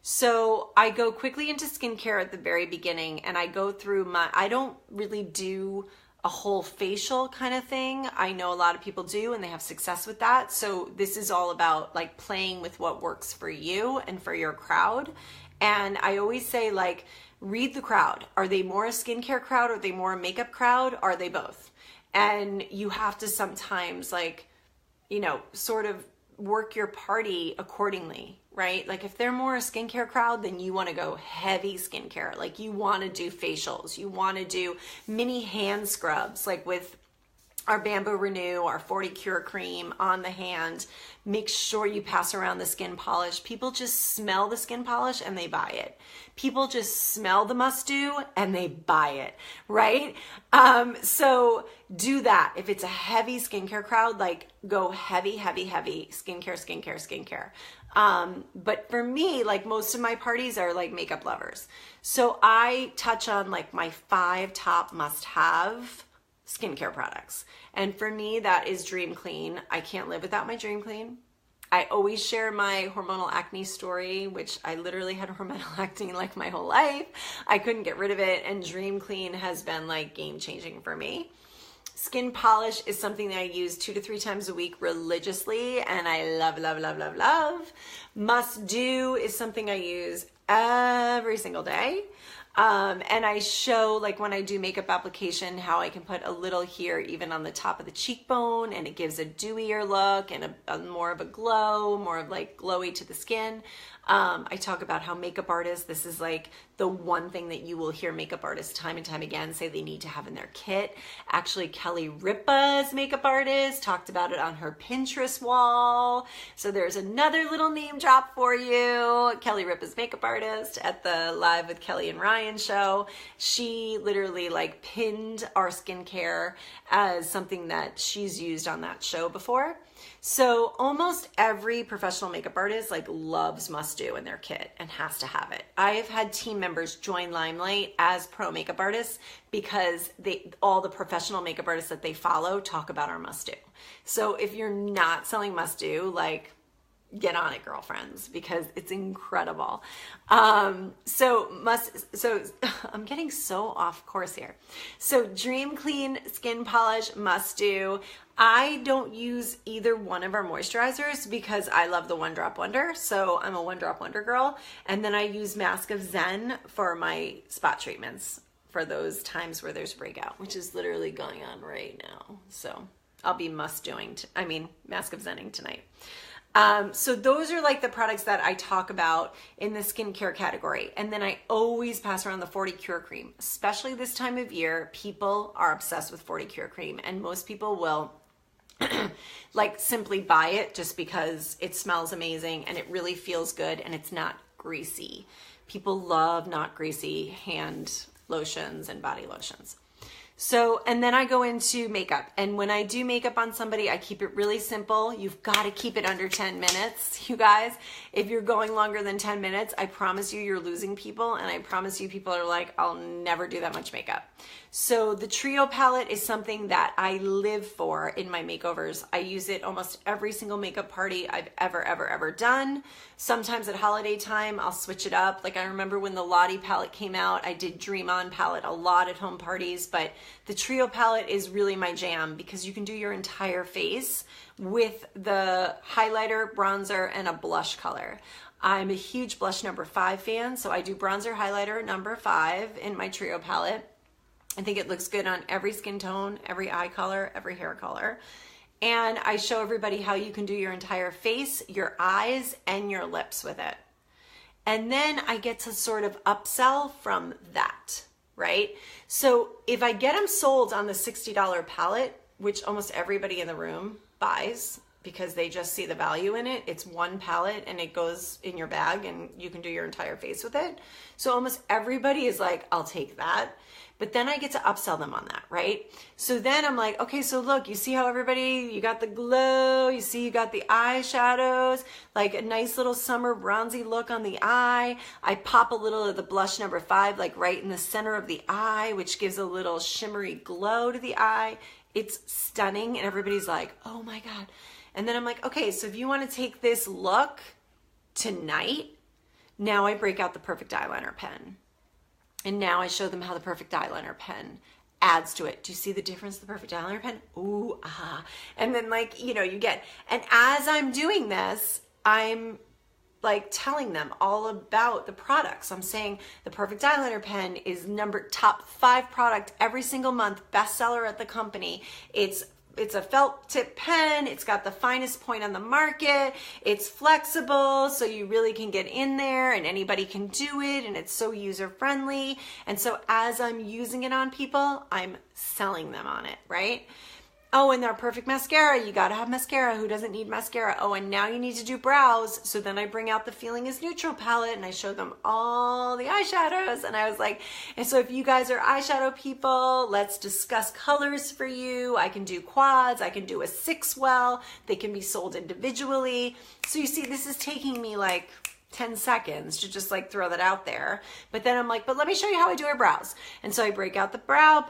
[SPEAKER 1] So I go quickly into skincare at the very beginning, and I go through I don't really do a whole facial kind of thing. I know a lot of people do and they have success with that. So this is all about like playing with what works for you and for your crowd. And I always say, like, read the crowd. Are they more a skincare crowd? Are they more a makeup crowd? Are they both? And you have to sometimes, like, you know, sort of work your party accordingly, right? Like if they're more a skincare crowd, then you want to go heavy skincare. Like you want to do facials, you want to do mini hand scrubs, like with our Bamboo Renew, our 40 Cure Cream on the hand. Make sure you pass around the skin polish. People just smell the skin polish and they buy it. People just smell the must do and they buy it, right? So do that. If it's a heavy skincare crowd, like go heavy, heavy, heavy skincare, skincare, skincare. But for me, like most of my parties are like makeup lovers. So I touch on like my 5 top must-have skincare products. And for me, that is Dream Clean. I can't live without my Dream Clean. I always share my hormonal acne story, which I literally had hormonal acne like my whole life. I couldn't get rid of it. And Dream Clean has been like game changing for me. Skin polish is something that I use 2 to 3 times a week religiously. And I love, love, love, love, love. Must do is something I use every single day. And I show, like when I do makeup application, how I can put a little here even on the top of the cheekbone, and it gives a dewier look and a more of a glow, more of like glowy to the skin. I talk about how makeup artists, this is like the one thing that you will hear makeup artists time and time again say they need to have in their kit. Actually, Kelly Ripa's makeup artist talked about it on her Pinterest wall. So there's another little name drop for you. Kelly Ripa's makeup artist at the Live with Kelly and Ryan show. She literally like pinned our skincare as something that she's used on that show before. So almost every professional makeup artist like loves Must Do in their kit and has to have it. I have had team members join Limelight as pro makeup artists because all the professional makeup artists that they follow talk about our Must Do. So if you're not selling Must Do, like get on it, girlfriends, because it's incredible. So I'm getting so off course here. So Dream Clean Skin Polish, Must Do. I don't use either one of our moisturizers because I love the One Drop Wonder. So I'm a One Drop Wonder girl. And then I use Mask of Zen for my spot treatments for those times where there's breakout, which is literally going on right now. So I'll be Mask of Zenning tonight. So those are like the products that I talk about in the skincare category. And then I always pass around the 40 Cure Cream, especially this time of year. People are obsessed with 40 Cure Cream, and most people will like simply buy it just because it smells amazing and it really feels good and it's not greasy. People love not greasy hand lotions and body lotions. So, and then I go into makeup. And when I do makeup on somebody, I keep it really simple. You've got to keep it under 10 minutes, you guys. If you're going longer than 10 minutes, I promise you're losing people. And I promise you people are like, I'll never do that much makeup. So the Trio palette is something that I live for in my makeovers. I use it almost every single makeup party I've ever done. Sometimes at holiday time, I'll switch it up. Like I remember when the Lottie palette came out, I did Dream On palette a lot at home parties, but the Trio palette is really my jam because you can do your entire face with the highlighter, bronzer, and a blush color. I'm a huge blush number 5 fan, so I do bronzer, highlighter, number 5 in my Trio palette. I think it looks good on every skin tone, every eye color, every hair color. And I show everybody how you can do your entire face, your eyes, and your lips with it. And then I get to sort of upsell from that, right? So if I get them sold on the $60 palette, which almost everybody in the room buys because they just see the value in it, it's one palette and it goes in your bag and you can do your entire face with it. So almost everybody is like, I'll take that. But then I get to upsell them on that, right? So then I'm like, okay, so look, you see how everybody, you got the glow, you see you got the eyeshadows, like a nice little summer bronzy look on the eye. I pop a little of the blush number 5, like right in the center of the eye, which gives a little shimmery glow to the eye. It's stunning, and everybody's like, oh my God. And then I'm like, okay, so if you want to take this look tonight, now I break out the Perfect Eyeliner pen. And now I show them how the Perfect Eyeliner pen adds to it. Do you see the difference, the Perfect Eyeliner pen? Ooh, ah. And then like, you know, you get, and as I'm doing this, I'm like telling them all about the products. I'm saying the Perfect Eyeliner pen is top 5 product every single month, bestseller at the company. It's a felt tip pen. It's got the finest point on the market. It's flexible, so you really can get in there and anybody can do it, and it's so user friendly. And so as I'm using it on people, I'm selling them on it, right? Oh, and their Perfect mascara. You got to have mascara. Who doesn't need mascara? Oh, and now you need to do brows. So then I bring out the Feeling is Neutral palette and I show them all the eyeshadows. And I was like, and so if you guys are eyeshadow people, let's discuss colors for you. I can do quads. I can do a 6-well. They can be sold individually. So you see, this is taking me like 10 seconds to just like throw that out there. But then I'm like, but let me show you how I do our brows. And so I break out the brow,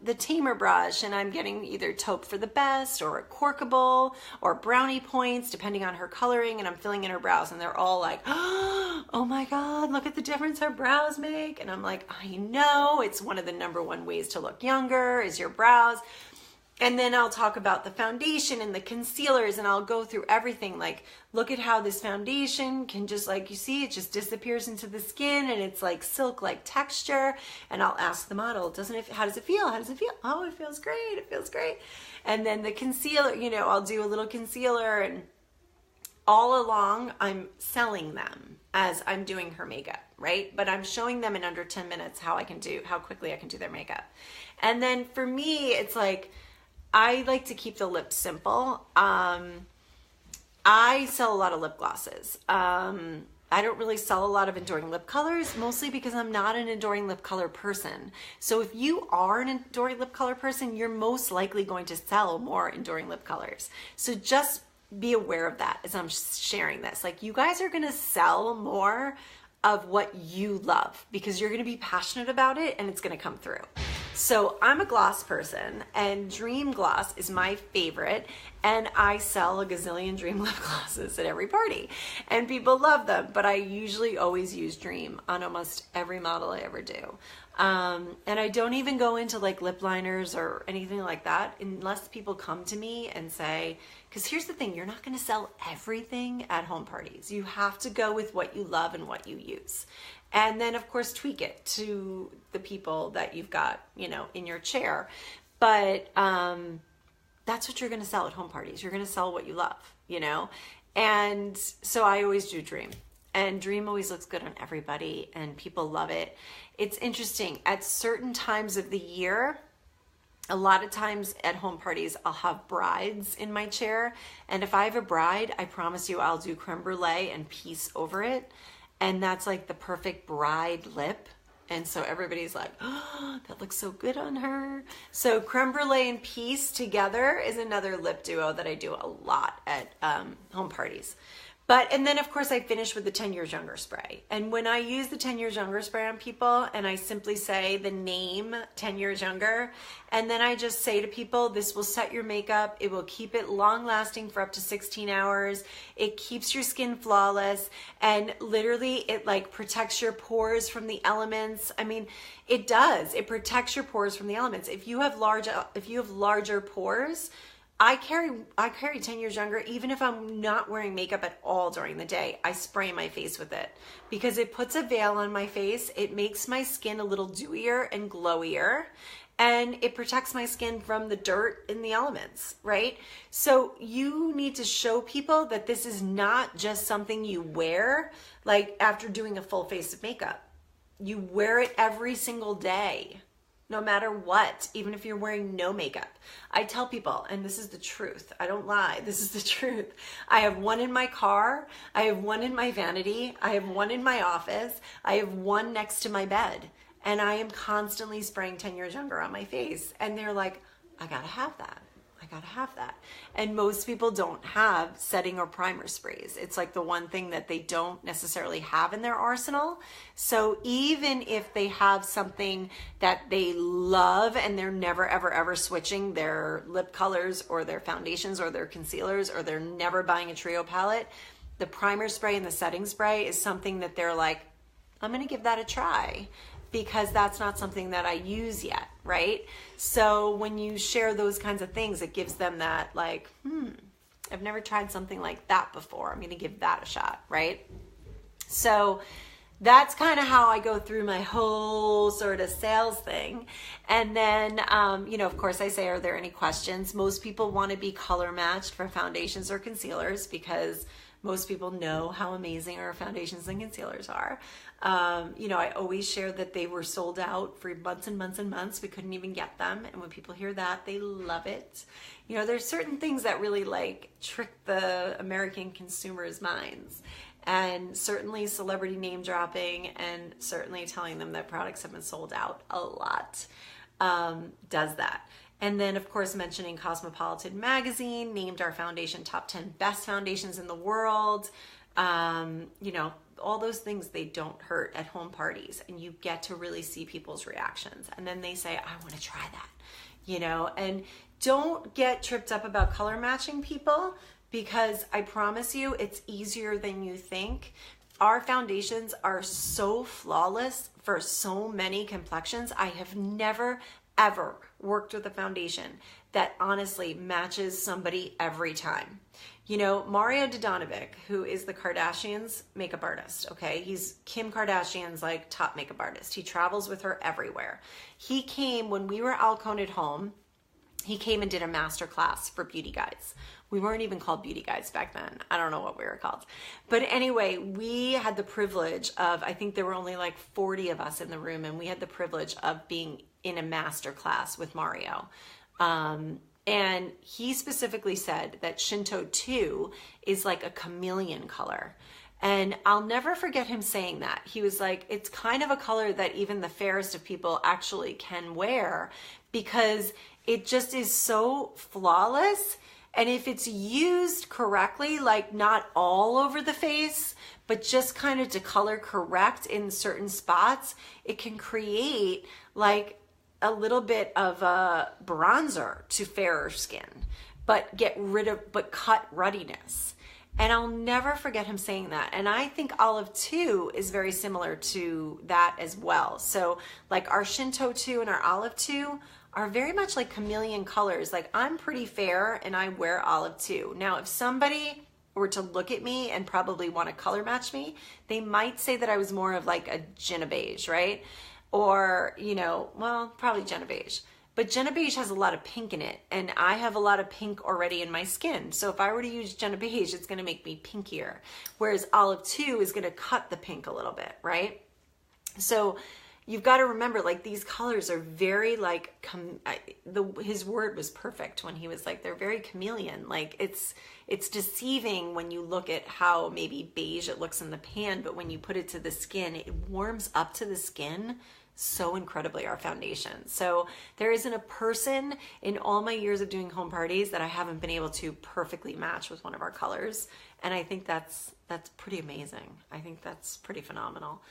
[SPEAKER 1] the tamer brush, and I'm getting either taupe for the best or a corkable or brownie points, depending on her coloring, and I'm filling in her brows. And they're all like, oh my God, look at the difference her brows make. And I'm like, I know, it's one of the #1 ways to look younger is your brows. And then I'll talk about the foundation and the concealers, and I'll go through everything. Like, look at how this foundation can just, like, you see, it just disappears into the skin, and it's like silk-like texture. And I'll ask the model, how does it feel? How does it feel? Oh, it feels great. It feels great. And then the concealer, you know, I'll do a little concealer, and all along I'm selling them as I'm doing her makeup, right? But I'm showing them in under 10 minutes how quickly I can do their makeup. And then for me, it's like, I like to keep the lips simple. I sell a lot of lip glosses. I don't really sell a lot of enduring lip colors, mostly because I'm not an enduring lip color person. So if you are an enduring lip color person, you're most likely going to sell more enduring lip colors. So just be aware of that as I'm sharing this. Like, you guys are gonna sell more of what you love because you're gonna be passionate about it and it's gonna come through. So I'm a gloss person, and Dream Gloss is my favorite, and I sell a gazillion Dream lip glosses at every party, and people love them, but I usually always use Dream on almost every model I ever do. And I don't even go into like lip liners or anything like that unless people come to me and say, because here's the thing, you're not going to sell everything at home parties. You have to go with what you love and what you use. And then, of course, tweak it to the people that you've got, you know, in your chair. But that's what you're going to sell at home parties. You're going to sell what you love, you know? And so I always do Dream. And Dream always looks good on everybody, and people love it. It's interesting. At certain times of the year, a lot of times at home parties, I'll have brides in my chair. And if I have a bride, I promise you I'll do creme brulee and peace over it. And that's like the perfect bride lip. And so everybody's like, oh, that looks so good on her. So creme brulee and peace together is another lip duo that I do a lot at home parties. And then of course I finish with the 10 Years Younger spray. And when I use the 10 Years Younger spray on people and I simply say the name 10 Years Younger, and then I just say to people, this will set your makeup. It will keep it long lasting for up to 16 hours. It keeps your skin flawless. And literally it like protects your pores from the elements. I mean, it does. It protects your pores from the elements. If you have larger pores, I carry 10 Years Younger even if I'm not wearing makeup at all during the day. I spray my face with it because it puts a veil on my face. It makes my skin a little dewier and glowier, and it protects my skin from the dirt and the elements, right? So you need to show people that this is not just something you wear like after doing a full face of makeup. You wear it every single day. No matter what, even if you're wearing no makeup. I tell people, and this is the truth, I don't lie, this is the truth. I have one in my car, I have one in my vanity, I have one in my office, I have one next to my bed, and I am constantly spraying 10 Years Younger on my face. And they're like, I gotta have that. I gotta have that. And most people don't have setting or primer sprays. It's like the one thing that they don't necessarily have in their arsenal. So even if they have something that they love and they're never, ever, ever switching their lip colors or their foundations or their concealers, or they're never buying a trio palette, the primer spray and the setting spray is something that they're like, I'm gonna give that a try. because that's not something that I use yet, right? So when you share those kinds of things, it gives them that like, I've never tried something like that before. I'm going to give that a shot, right? So that's kind of how I go through my whole sort of sales thing. And then, of course I say, are there any questions? Most people want to be color matched for foundations or concealers because most people know how amazing our foundations and concealers are. I always share that they were sold out for months and months and months. We couldn't even get them. And when people hear that, they love it. There's certain things that really like trick the American consumers' minds. And certainly celebrity name dropping and certainly telling them that products have been sold out a lot does that. And then, of course, mentioning Cosmopolitan magazine named our foundation top 10 best foundations in the world. All those things, they don't hurt at home parties. And you get to really see people's reactions. And then they say, I want to try that, And don't get tripped up about color matching people, because I promise you it's easier than you think. Our foundations are so flawless for so many complexions. I have never, ever worked with a foundation that honestly matches somebody every time. Mario Dodanovic, who is the Kardashians' makeup artist, okay? He's Kim Kardashian's like top makeup artist. He travels with her everywhere. He came when we were Alcone at home. He came and did a master class for beauty guides. We weren't even called beauty guides back then. I don't know what we were called. But anyway, we had the privilege of, I think there were only like 40 of us in the room, and we had the privilege of being in a master class with Mario. And he specifically said that Shinto 2 is like a chameleon color. And I'll never forget him saying that. He was like, it's kind of a color that even the fairest of people actually can wear because it just is so flawless. And if it's used correctly, like not all over the face, but just kind of to color correct in certain spots, it can create like a little bit of a bronzer to fairer skin, but cut ruddiness. And I'll never forget him saying that. And I think Olive 2 is very similar to that as well. So like our Shinto 2 and our Olive 2 are very much like chameleon colors. Like I'm pretty fair and I wear Olive 2. Now, if somebody were to look at me and probably want to color match me, they might say that I was more of like a Jenna beige, right? Or, probably Jenna beige. But Jenna beige has a lot of pink in it, and I have a lot of pink already in my skin. So if I were to use Jenna beige, it's going to make me pinkier. Whereas Olive 2 is going to cut the pink a little bit, right? So you've got to remember, like, these colors are very like, his word was perfect when he was like, they're very chameleon. Like it's deceiving when you look at how maybe beige it looks in the pan, but when you put it to the skin, it warms up to the skin so incredibly, our foundation. So there isn't a person in all my years of doing home parties that I haven't been able to perfectly match with one of our colors. And I think that's pretty amazing. I think that's pretty phenomenal.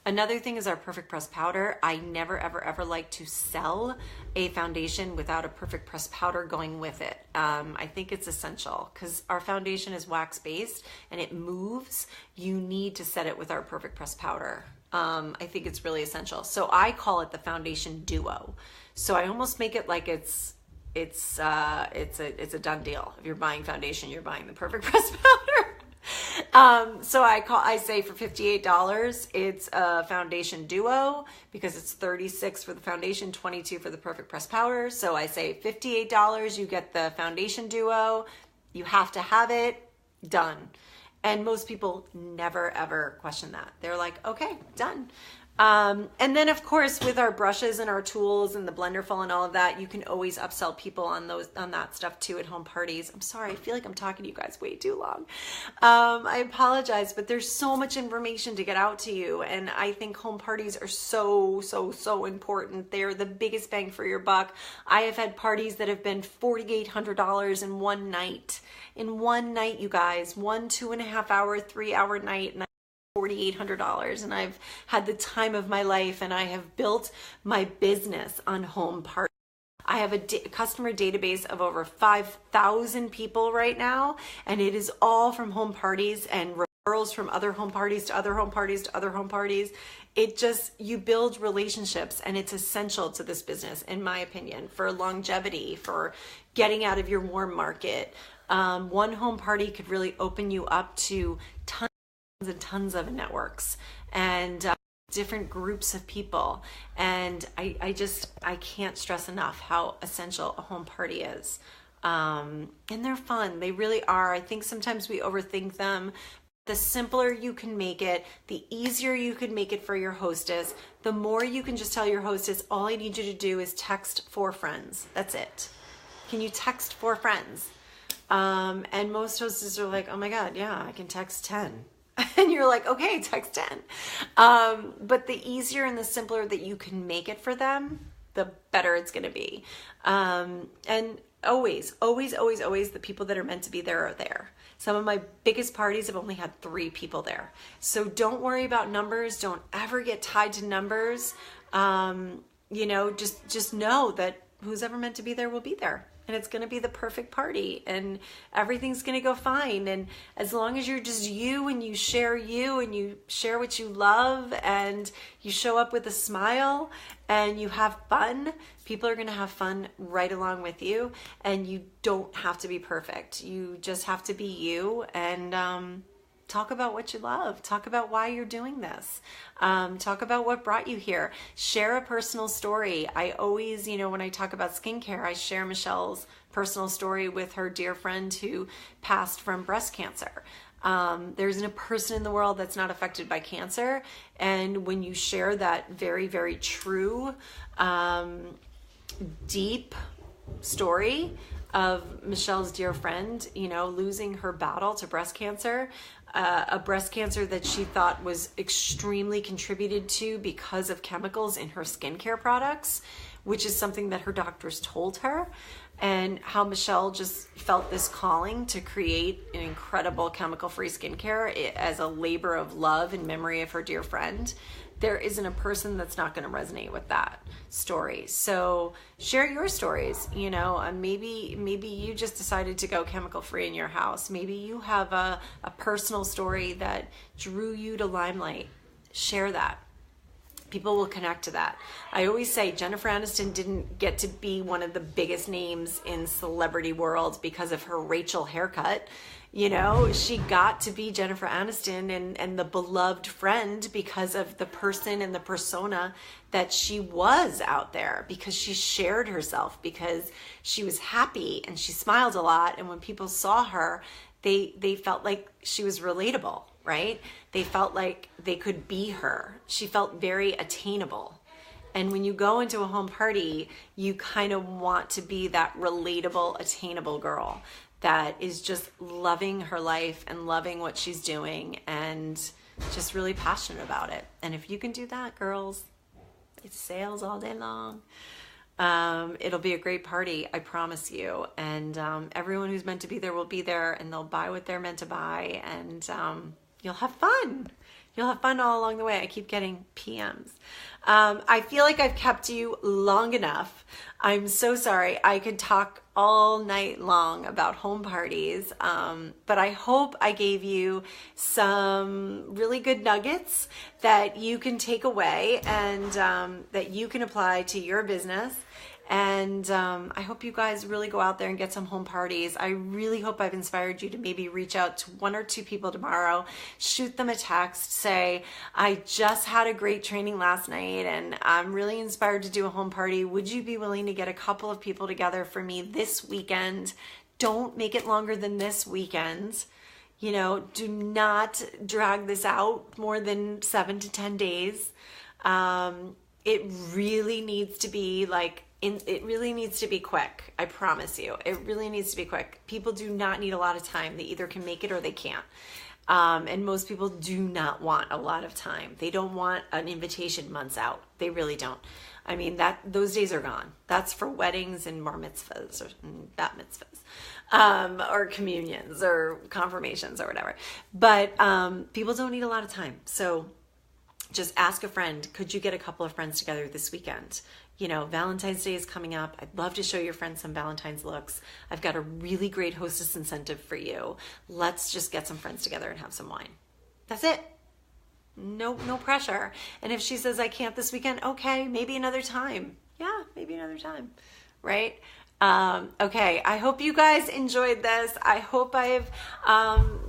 [SPEAKER 1] Another thing is our Perfect Press powder. I never, ever, ever like to sell a foundation without a Perfect Press powder going with it. I think it's essential because our foundation is wax-based and it moves. You need to set it with our Perfect Press powder. I think it's really essential. So I call it the foundation duo. So I almost make it like it's a done deal. If you're buying foundation, you're buying the Perfect Press powder. So I say for $58, it's a foundation duo because it's $36 for the foundation, $22 for the Perfect Press powder. So I say $58, you get the foundation duo. You have to have it, done. And most people never, ever question that. They're like, okay, done. And then of course, with our brushes and our tools and the Blenderful and all of that, you can always upsell people on that stuff too at home parties. I'm sorry, I feel like I'm talking to you guys way too long. I apologize, but there's so much information to get out to you. And I think home parties are so, so, so important. They're the biggest bang for your buck. I have had parties that have been $4,800 in one night. In one night, you guys, 1 2.5 hour, 3 hour night. And $4,800, and I've had the time of my life, and I have built my business on home parties. I have a customer database of over 5,000 people right now, and it is all from home parties and referrals from other home parties to other home parties to other home parties. It just, you build relationships, and it's essential to this business, in my opinion, for longevity, for getting out of your warm market. One home party could really open you up to tons and tons of networks and different groups of people. And I can't stress enough how essential a home party is. And they're fun. They really are. I think sometimes we overthink them. The simpler you can make it, the easier you can make it for your hostess, the more you can just tell your hostess, all I need you to do is text 4 friends. That's it. Can you text 4 friends? And most hostesses are like, oh my God, yeah, I can text 10. And you're like, okay, text 10. But the easier and the simpler that you can make it for them, the better it's going to be. And always, always, always, always, the people that are meant to be there are there. Some of my biggest parties have only had 3 people there. So don't worry about numbers. Don't ever get tied to numbers. Just know that who's ever meant to be there will be there. And it's going to be the perfect party, and everything's going to go fine. And as long as you're just you and you share what you love, and you show up with a smile and you have fun, people are going to have fun right along with you. And you don't have to be perfect. You just have to be you, and talk about what you love. Talk about why you're doing this. Talk about what brought you here. Share a personal story. I always, when I talk about skincare, I share Michelle's personal story with her dear friend who passed from breast cancer. There isn't a person in the world that's not affected by cancer. And when you share that very, very true, deep story of Michelle's dear friend, losing her battle to breast cancer, a breast cancer that she thought was extremely contributed to because of chemicals in her skincare products, which is something that her doctors told her, and how Michelle just felt this calling to create an incredible chemical-free skincare as a labor of love in memory of her dear friend. There isn't a person that's not going to resonate with that story. So share your stories. Maybe you just decided to go chemical free in your house. Maybe you have a personal story that drew you to Limelight. Share that. People will connect to that. I always say Jennifer Aniston didn't get to be one of the biggest names in celebrity world because of her Rachel haircut. She got to be Jennifer Aniston and the beloved friend because of the person and the persona that she was out there, because she shared herself, because she was happy and she smiled a lot. And when people saw her, they felt like she was relatable, right? They felt like they could be her. She felt very attainable. And when you go into a home party, you kind of want to be that relatable, attainable girl that is just loving her life and loving what she's doing and just really passionate about it. And if you can do that, girls, it sails all day long. It'll be a great party, I promise you. And everyone who's meant to be there will be there, and they'll buy what they're meant to buy, and you'll have fun. You'll have fun all along the way. I keep getting PMs. I feel like I've kept you long enough. I'm so sorry. I could talk all night long about home parties, but I hope I gave you some really good nuggets that you can take away and that you can apply to your business. And I hope you guys really go out there and get some home parties. I really hope I've inspired you to maybe reach out to 1 or 2 people tomorrow, shoot them a text, say, I just had a great training last night and I'm really inspired to do a home party. Would you be willing to get a couple of people together for me this weekend? Don't make it longer than this weekend. Do not drag this out more than 7 to 10 days. It really needs to be it really needs to be quick. I promise you, it really needs to be quick. People do not need a lot of time. They either can make it or they can't. And most people do not want a lot of time. They don't want an invitation months out. They really don't. I mean, those days are gone. That's for weddings and bar mitzvahs or bat mitzvahs, or communions or confirmations or whatever. But people don't need a lot of time. So just ask a friend, could you get a couple of friends together this weekend? Valentine's Day is coming up. I'd love to show your friends some Valentine's looks. I've got a really great hostess incentive for you. Let's just get some friends together and have some wine.
[SPEAKER 2] That's it. No pressure. And if she says, I can't this weekend, okay, maybe another time. Yeah, maybe another time, right? Okay, I hope you guys enjoyed this. I hope I've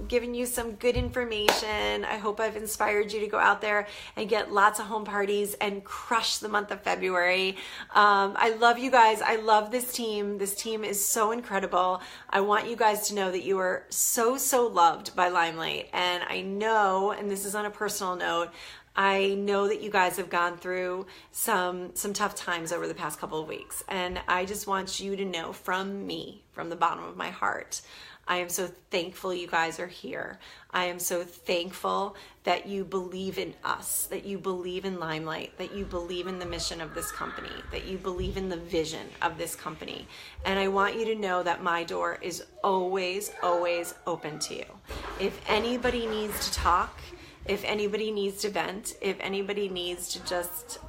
[SPEAKER 2] given you some good information. I hope I've inspired you to go out there and get lots of home parties and crush the month of February. I love you guys. I love this team. This team is so incredible. I want you guys to know that you are so loved by Limelight. And I know, and this is on a personal note, I know that you guys have gone through some tough times over the past couple of weeks. And I just want you to know from me, from the bottom of my heart, I am so thankful you guys are here. I am so thankful that you believe in us, that you believe in Limelight, that you believe in the mission of this company, that you believe in the vision of this company. And I want you to know that my door is always open to you. If anybody needs to talk, if anybody needs to vent, if anybody needs to just,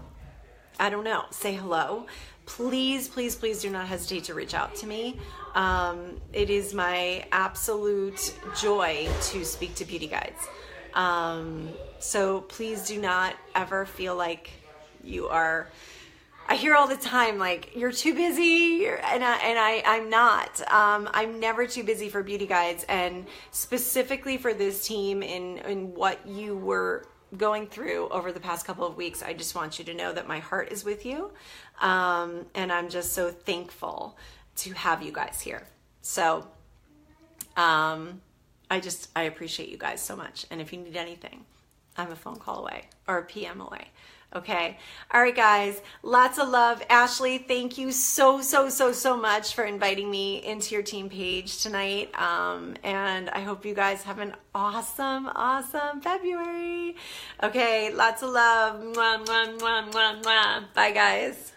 [SPEAKER 2] I don't know, say hello, please do not hesitate to reach out to me. It is my absolute joy to speak to beauty guides. So please do not ever feel like you are, I hear all the time, like, you're too busy, I'm not. I'm never too busy for beauty guides, and specifically for this team in what you were going through over the past couple of weeks. I just want you to know that my heart is with you, and I'm just so thankful to have you guys here. So I appreciate you guys so much, and if you need anything, I'm a phone call away or a PM away. Okay. All right, guys. Lots of love. Ashley, thank you so much for inviting me into your team page tonight. And I hope you guys have an awesome February. Okay. Lots of love. Mwah, mwah, mwah, mwah, mwah. Bye, guys.